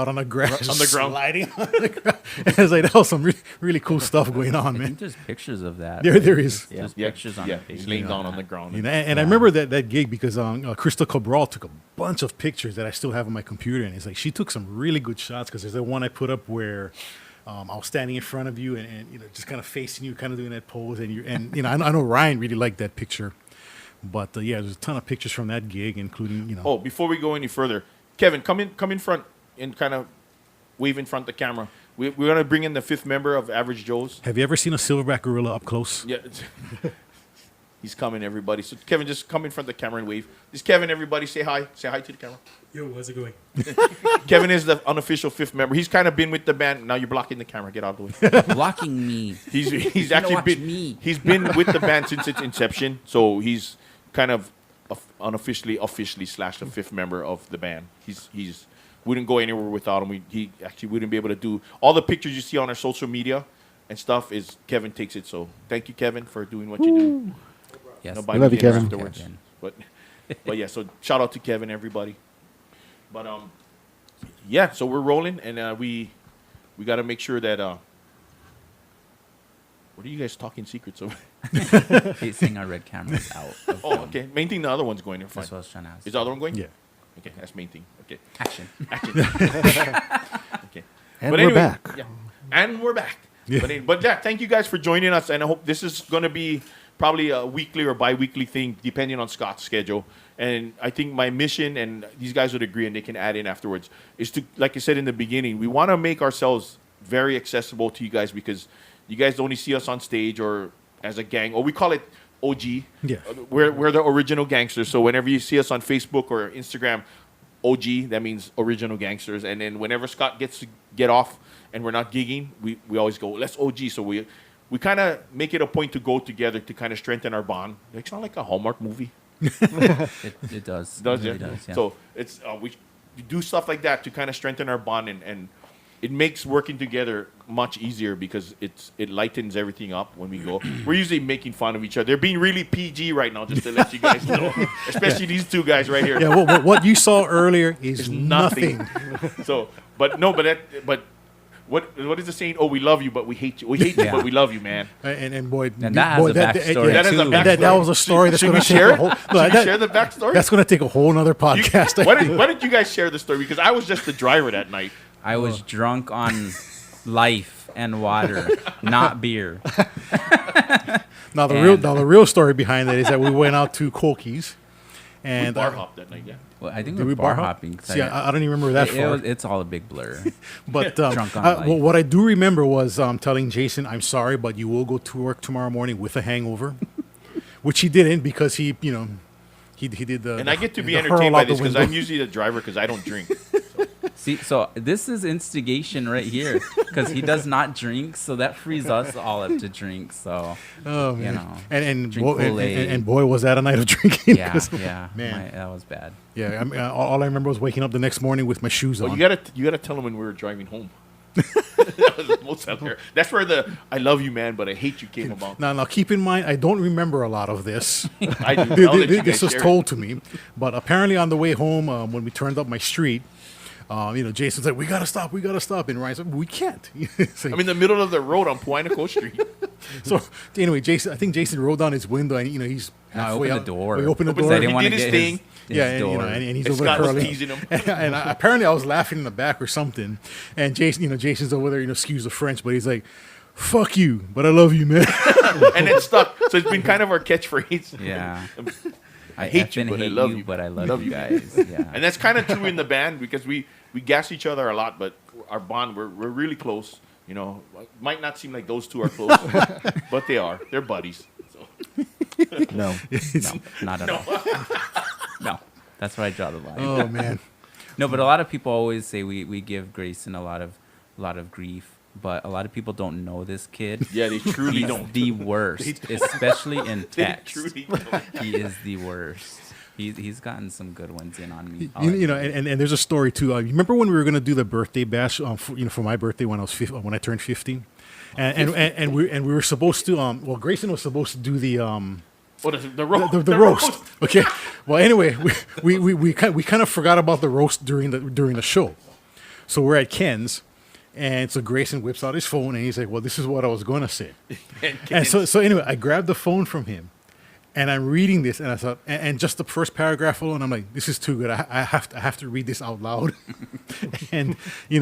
on the grass, On the ground. sliding on the ground. And it's like that was some really cool stuff going on, I man. think there's pictures of that. There is. There's Yeah, pictures on yeah. the He's page. laying down on the ground. You know, and I remember that gig because Crystal Cabral took a bunch of pictures that I still have on my computer, and it's like she took some really good shots because there's the one I put up where I was standing in front of you and you know, just kind of facing you, kind of doing that pose, and you know, I know Ryan really liked that picture. But yeah, there's a ton of pictures from that gig, including, you know. Oh, before we go any further, Kevin, come in front and kind of wave in front of the camera. We're gonna bring in the fifth member of Average Joe's. Have you ever seen a silverback gorilla up close? Yeah, he's coming, everybody. So Kevin, just come in front of the camera and wave. This is Kevin, everybody. Say hi. Say hi to the camera. Yo, how's it going? Kevin is the unofficial fifth member. He's kind of been with the band. Now you're blocking the camera. Get out of the way. Blocking me. He's gonna actually watch been me. he's been with the band since its inception. So he's kind of unofficially, officially / the fifth member of the band. He's wouldn't go anywhere without him. He actually wouldn't be able to do all the pictures you see on our social media and stuff. Is Kevin takes it. So thank you, Kevin, for doing what you do. Yes. No, buy We me love you, dinner Kevin. Afterwards. Kevin. But yeah, so shout out to Kevin, everybody. But yeah, so we're rolling, and we got to make sure that. What are you guys talking secrets over? He's saying our red camera's out. of Oh, film. okay. Main thing, the other one's going. They're fine. That's what I was trying to ask. Is the other one going? Yeah. Okay, that's main thing. Okay. Action. Action. Okay. And But we're anyway, back. Yeah. And we're back. Yeah. But yeah, thank you guys for joining us, and I hope this is going to be probably a weekly or bi-weekly thing, depending on Scott's schedule. And I think my mission, and these guys would agree, and they can add in afterwards, is to, like I said in the beginning, we want to make ourselves very accessible to you guys because you guys only see us on stage or as a gang, or we call it OG. Yeah. We're the original gangsters. So whenever you see us on Facebook or Instagram, OG, that means original gangsters. And then whenever Scott gets to get off and we're not gigging, we always go, let's OG. So we kind of make it a point to go together to kind of strengthen our bond. It's not like a Hallmark movie. It does. Does It it? really does, yeah. So it's we do stuff like that to kind of strengthen our bond, and it makes working together much easier because it lightens everything up when we go. We're usually making fun of each other. They're being really PG right now, just to let you guys know. Especially these two guys right here. Yeah, what you saw earlier is It's nothing. nothing. So, but what is the saying? Oh, we love you, but we hate you. We hate you, Yeah. but we love you, man. And boy, And that has a backstory, That has a too. backstory. That was a story that's Should going we to take share a it? whole. Should No, we that- share the backstory? That's going to take a whole nother podcast. Why don't you guys share the story? Because I was just the driver that night. I was drunk on life and water, not beer. Now the And- real story behind that is that we went out to Corky's, We and bar hopped that night, yeah. Well, I think did we're we bar hop? hopping. 'cause See, I don't even remember that far. it's all a big blur. But Drunk on life. what I do remember was telling Jason, "I'm sorry, but you will go to work tomorrow morning with a hangover," which he didn't because he did the. And I get to be the entertained hurl by out the this because window. I'm usually the driver because I don't drink. See, so this is instigation right here because he does not drink, so that frees us all up to drink. So, Oh you man, know, and drink boy, Kool-Aid. and boy, was that a night of drinking. yeah, 'Cause, yeah, man. that was bad. Yeah, I mean, all I remember was waking up the next morning with my shoes Well, on. you gotta tell him when we were driving home. That was the most out there. That's where the "I love you, man, but I hate you" came about. Now, keep in mind, I don't remember a lot of this. I do. I'll let you This guys was share it. told to me, but apparently on the way home, when we turned up my street, Jason said, "We gotta stop, and Ryan said, "We can't." It's like- I'm in the middle of the road on Puaynaco Street. so anyway, I think Jason rolled down his window, and he's No, I halfway opened out. the door. He opened the Opened door. I didn't He want to did his get thing. his Yeah, door. and he's And over Scott was curling. teasing him. and apparently I was laughing in the back or something. And Jason, Jason's over there, excuse the French, but he's like, "Fuck you, but I love you, man." And it stuck. So it's been kind of our catchphrase. Yeah. I hate you, effing but I hate love you, you. but I love, Love you you. guys. Yeah. And that's kind of true in the band because we gas each other a lot, but our bond, we're really close. Might not seem like those two are close, but they are. They're buddies. So. No. No, not at all. No, that's where I draw the line. Oh man. No, but a lot of people always say we give Grayson a lot of grief, but a lot of people don't know this kid. Yeah, they truly He's don't. the worst, especially in They text. truly don't. He is the worst. He's gotten some good ones in on me. And there's a story too. You remember when we were gonna do the birthday bash? For my birthday when I turned 50, and we were supposed to. Grayson was supposed to do the The roast. the roast. Okay. Well, anyway, we kind of forgot about the roast during the show. So we're at Ken's, and so Grayson whips out his phone and he's like, "Well, this is what I was going to say." And so anyway, I grabbed the phone from him, and I'm reading this, and I thought, and just the first paragraph alone, I'm like, "This is too good. I have to read this out loud." And I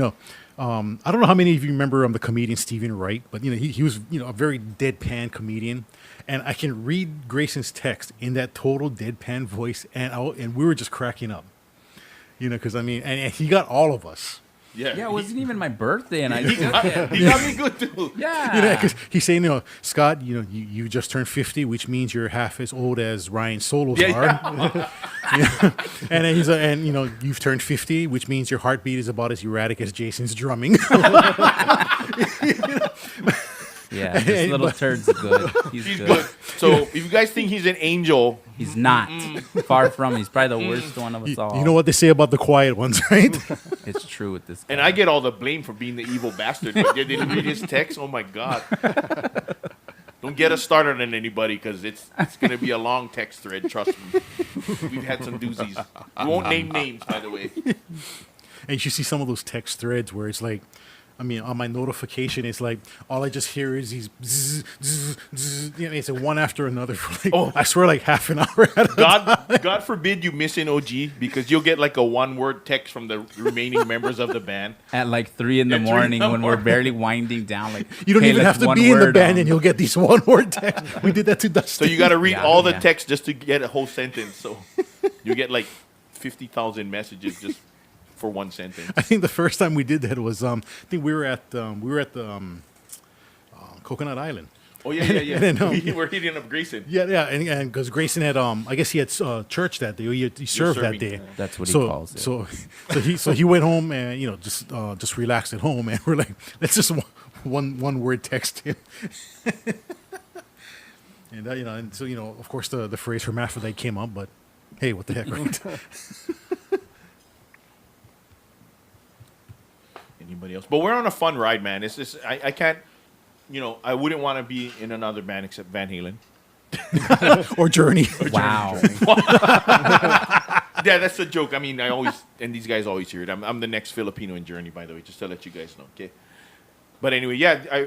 don't know how many of you remember the comedian Stephen Wright, but he was a very deadpan comedian, and I can read Grayson's text in that total deadpan voice, and we were just cracking up, because and he got all of us. Yeah, it wasn't even my birthday, and I He got me good too. yeah. Because he's saying, Scott, you just turned 50, which means you're half as old as Ryan Solos are. And then he's you've turned 50, which means your heartbeat is about as erratic as Jason's drumming. Yeah, this little turd's good. He's good. So if you guys think he's an angel, He's not. Far from. He's probably the worst one of us all. You know what they say about the quiet ones, right? It's true with this guy. and I get all the blame for being the evil bastard, but they didn't read his text. Oh my god! Don't get us started on anybody because it's going to be a long text thread. Trust me. We've had some doozies. We won't name names, by the way. And you should see some of those text threads where it's like, on my notification, it's like all I just hear is these zzz, zzz, zzz. It's a one after another for I swear, like half an hour. God forbid you miss an OG because you'll get like a one-word text from the remaining members of the band. At like 3 in the At 3 in morning the when we're morning. barely winding down. Like You don't "Hey, even let's have to one be in the word band, on." and you'll get these one-word texts. We did that to Dustin. So you got to read Yeah, all the yeah. text just to get a whole sentence. So you get like 50,000 messages just for one sentence. I think the first time we did that was I think we were at the Coconut Island. Oh yeah. And then, We were hitting up Grayson. Yeah, and because Grayson had I guess he had church that day. He served that serving. day. That's what he So calls it. so he went home and just relaxed at home, and we're like, let's just one word text him. And and so of course the phrase hermaphrodite came up, but hey, what the heck, right? Anybody else? But we're on a fun ride, man. It's just I can't. I wouldn't want to be in another band except Van Halen. Or Journey. Wow. Yeah, that's a joke. I mean, I always and these guys always hear it. I'm the next Filipino in Journey, by the way, just to let you guys know. Okay. But anyway, yeah,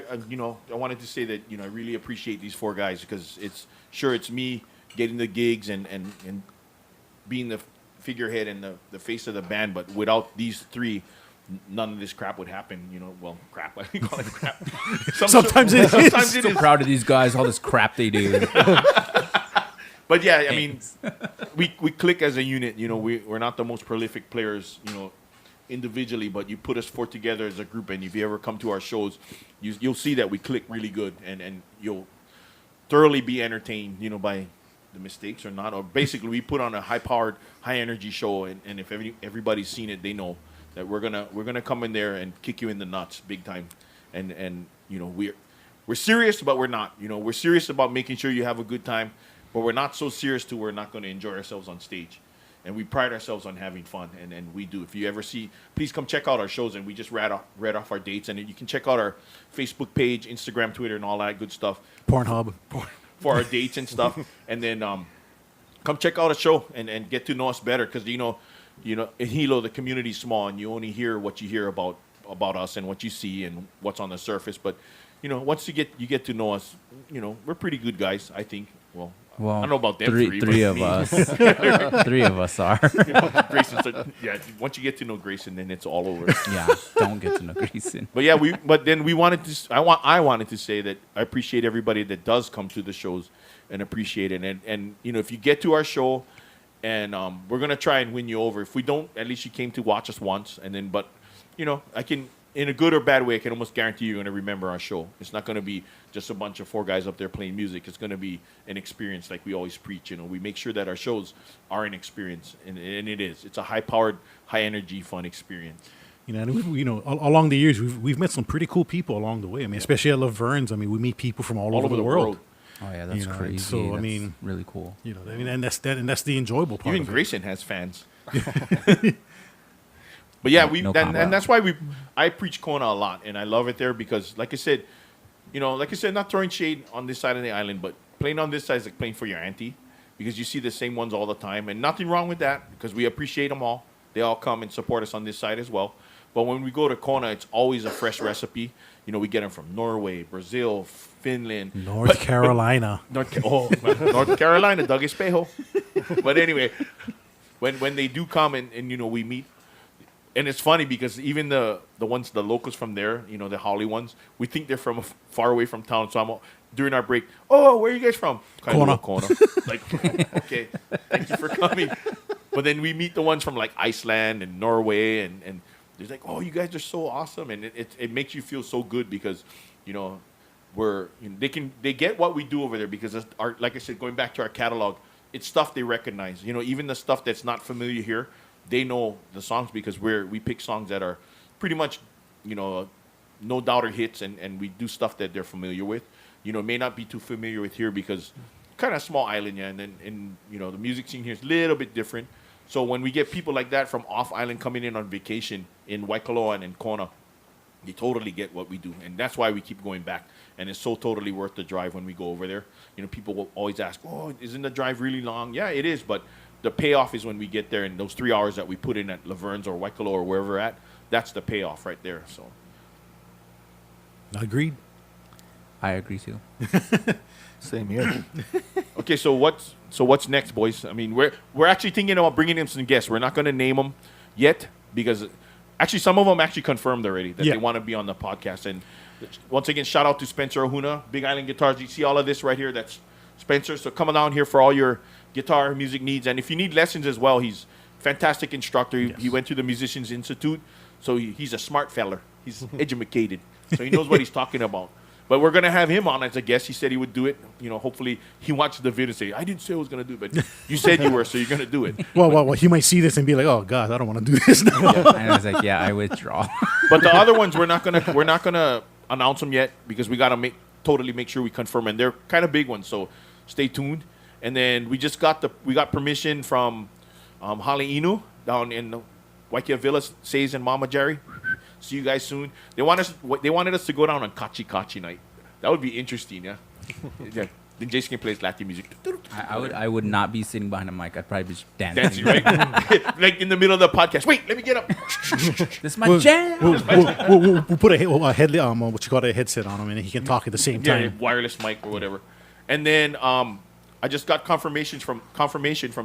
I wanted to say that I really appreciate these four guys because it's me getting the gigs and being the figurehead and the face of the band, but without these three, none of this crap would happen. Well, crap. I call it crap. Sometimes it is. Sometimes it So is. proud of these guys, all this crap they do. But yeah, I mean, we click as a unit. We're not the most prolific players, individually, but you put us four together as a group, and if you ever come to our shows, you'll see that we click really good, and you'll thoroughly be entertained, by the mistakes or not. Or basically, we put on a high-powered, high-energy show, and if everybody's seen it, they know that we're gonna come in there and kick you in the nuts big time, and we're serious, but we're not. We're serious about making sure you have a good time, but we're not so serious to we're not going to enjoy ourselves on stage. And we pride ourselves on having fun, and we do. If you ever see, please come check out our shows, and we just read off our dates, and you can check out our Facebook page, Instagram, Twitter, and all that good stuff Pornhub. for our dates and stuff. And then come check out a show and get to know us better, because in Hilo the community's small, and you only hear what you hear about us and what you see and what's on the surface. But once you get to know us, we're pretty good guys, I think. Well, I don't know about them three but of me. us. 3 of us are. Grayson, once you get to know Grayson, then it's all over. Yeah, don't get to know Grayson. But yeah, we wanted to. I wanted to say that I appreciate everybody that does come to the shows and appreciate it. And if you get to our show, and we're gonna try and win you over. If we don't, at least you came to watch us once. And then, but I can, in a good or bad way, I can almost guarantee you're gonna remember our show. It's not gonna be just a bunch of 4 guys up there playing music. It's gonna be an experience, like we always preach. We make sure that our shows are an experience, and it is. It's a high-powered, high-energy, fun experience. And along the years, we've met some pretty cool people along the way. I mean, especially at Laverne's. I mean, we meet people from all over the world. Oh yeah, that's crazy. So that's I mean, really cool. And that's the enjoyable part. Even of it. Grayson has fans. But yeah, and that's why I preach Kona a lot, and I love it there because, like I said, not throwing shade on this side of the island, but playing on this side is like playing for your auntie, because you see the same ones all the time, and nothing wrong with that, because we appreciate them all. They all come and support us on this side as well. But when we go to Kona, it's always a fresh recipe. We get them from Norway, Brazil, Finland, North Carolina. North Carolina, Doug Espejo. But anyway, when they do come and we meet, and it's funny because even the locals from there, the Holly ones, we think they're from far away from town. So during our break, where are you guys from? Kona. Like, okay, thank you for coming. But then we meet the ones from like Iceland and Norway, and they're like, oh, you guys are so awesome, and it makes you feel so good because they get what we do over there, because like I said, going back to our catalog, it's stuff they recognize. Even the stuff that's not familiar here, they know the songs, because we pick songs that are pretty much no doubter hits, and we do stuff that they're familiar with. May not be too familiar with here because kind of small island, yeah, and the music scene here is a little bit different. So when we get people like that from off island coming in on vacation in Waikoloa and in Kona, you totally get what we do, and that's why we keep going back. And it's so totally worth the drive when we go over there. People will always ask, "Oh, isn't the drive really long?" Yeah, it is, but the payoff is when we get there, and those 3 hours that we put in at Laverne's or Waikoloa or wherever we're at, that's the payoff right there. So, Agreed. I agree too. Same here. okay, so what's next, boys? I mean, we're actually thinking about bringing in some guests. We're not going to name them yet, because actually some of them actually confirmed already that they want to be on the podcast. And once again, shout out to Spencer Ohuna, Big Island Guitars. You see all of this right here? That's Spencer. So come down here for all your guitar music needs, and if you need lessons as well, he's a fantastic instructor. He went to the Musicians Institute, so he's a smart feller. He's educated, so he knows what he's talking about. But we're gonna have him on as a guest. He said he would do it. Hopefully he watches the video and say, "I didn't say I was gonna do it, but you said you were, so you're gonna do it." Well, he might see this and be like, "Oh God, I don't want to do this now." And I was like, yeah, I withdraw. But the other ones, we're not gonna announce them yet, because we gotta totally make sure we confirm, and they're kind of big ones. So stay tuned. And then we got permission from Hale Inu down in Waikia Villas, Says and Mama Jerry. See you guys soon. They wanted us to go down on Kachi Kachi night. That would be interesting, yeah. Yeah. Then Jason can play his Latin music. I would not be sitting behind a mic. I'd probably be just dancing. Right? Like in the middle of the podcast. Wait, let me get up. This is my jam. We'll put a headset on him, and he can talk at the same Yeah, time. wireless mic or whatever. And then I just got confirmation from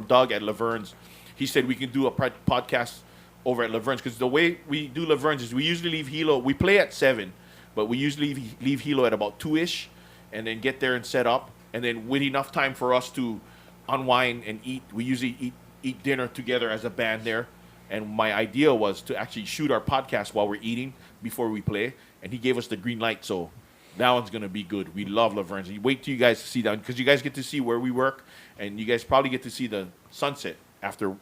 Doug at Laverne's. He said we can do a podcast over at Laverne's, because the way we do Laverne's is we usually leave Hilo. We play at 7, but we usually leave Hilo at about 2-ish, and then get there and set up, and then with enough time for us to unwind and eat. We usually eat dinner together as a band there. And my idea was to actually shoot our podcast while we're eating before we play, and he gave us the green light. So that one's gonna be good. We love Laverne's. Wait till you guys see that, because you guys get to see where we work, and you guys probably get to see the sunset after,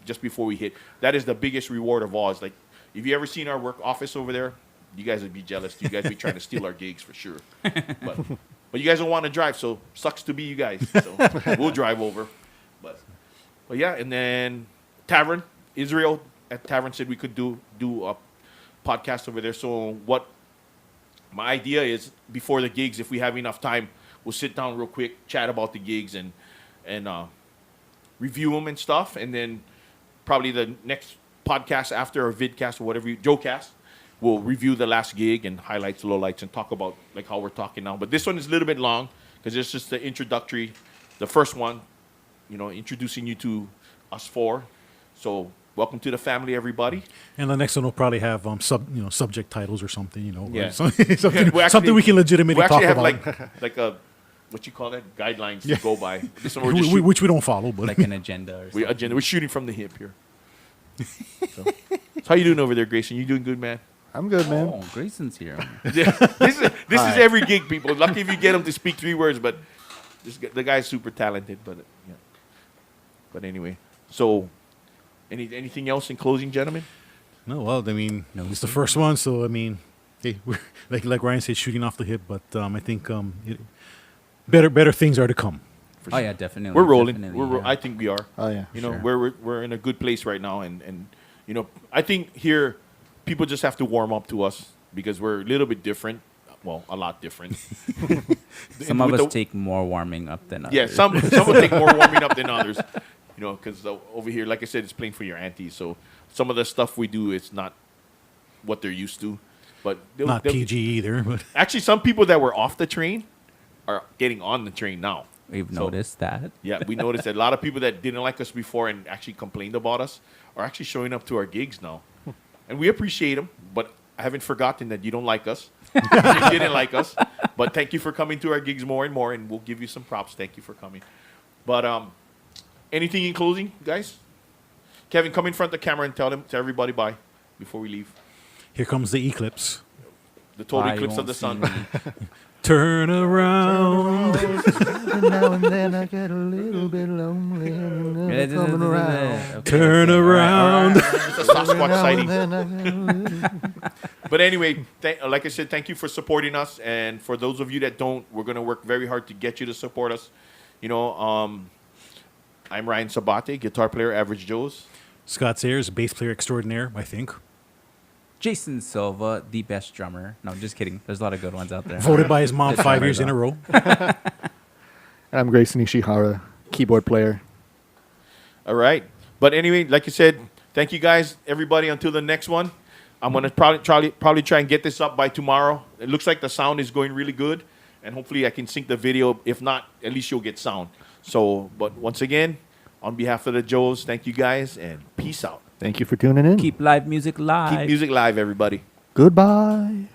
just before we hit. That is the biggest reward of all. It's like if you ever seen our work office over there, you guys would be jealous. You guys be trying to steal our gigs for sure. But you guys don't want to drive, so sucks to be you guys. So we'll drive over. But yeah, and then Tavern, Israel at Tavern said we could do a podcast over there. So what my idea is, before the gigs, if we have enough time, we'll sit down real quick, chat about the gigs and review them and stuff. And then probably the next podcast after, or vidcast or whatever, Joecast, we'll review the last gig and highlights, lowlights, and talk about like how we're talking now. But this one is a little bit long because it's just the introductory, the first one, introducing you to us four. So welcome to the family, everybody. And the next one will probably have subject titles or something, Yeah. something we can legitimately we talk actually have about. like a, what you call that, guidelines to go by. This one we're just which we don't follow, but Like an agenda or something. we're shooting from the hip here. So how you doing over there, Grayson? You doing good, man? I'm good, man. Oh, Grayson's here. Yeah, this is every gig, people. Lucky if you get him to speak 3 words, but the guy's super talented. But yeah. But anyway, so anything else in closing, gentlemen? no, well, I mean, No, it's the first one, so I mean, hey, we're, like Ryan said, shooting off the hip, but I think better things are to come. Oh yeah, definitely. We're rolling. Definitely, yeah. I think we are. Oh, yeah. We're in a good place right now, and I think here people just have to warm up to us because we're a little bit different. Well, a lot different. Some of us take more warming up than others. Yeah, some will take more warming up than others. Because over here, like I said, it's playing for your aunties. So some of the stuff we do, it's not what they're used to. But Not PG either, but actually, some people that were off the train are getting on the train now. We've So- noticed that. Yeah, we noticed that a lot of people that didn't like us before and actually complained about us are actually showing up to our gigs now. And we appreciate them, but I haven't forgotten that you don't like us. You didn't like us. But thank you for coming to our gigs more and more, and we'll give you some props. Thank you for coming. But anything in closing, guys? Kevin, come in front of the camera and tell everybody bye before we leave. here comes the eclipse. The total I eclipse of won't the see sun. me. Turn around. Now and then I get a little bit lonely. And you're never coming around. Okay, Turn okay, all right, all around. right. It's a Sasquatch Now sighting. and then I get a little But anyway, like I said, thank you for supporting us. And for those of you that don't, we're going to work very hard to get you to support us. I'm Ryan Sabate, guitar player, Average Joe's. Scott Sayers, bass player extraordinaire, I think. Jason Silva, the best drummer. No, just kidding. There's a lot of good ones out there. Voted by his mom Good 5 drummer, years in though. a row. And I'm Grayson Ishihara, keyboard player. All right. But anyway, like you said, thank you guys, everybody, until the next one. I'm going to probably try and get this up by tomorrow. It looks like the sound is going really good. And hopefully I can sync the video. If not, at least you'll get sound. So, but once again, on behalf of the Joes, thank you guys and peace out. Thank you for tuning in. Keep live music live. Keep music live, everybody. Goodbye.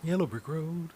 Yellow Brick Road.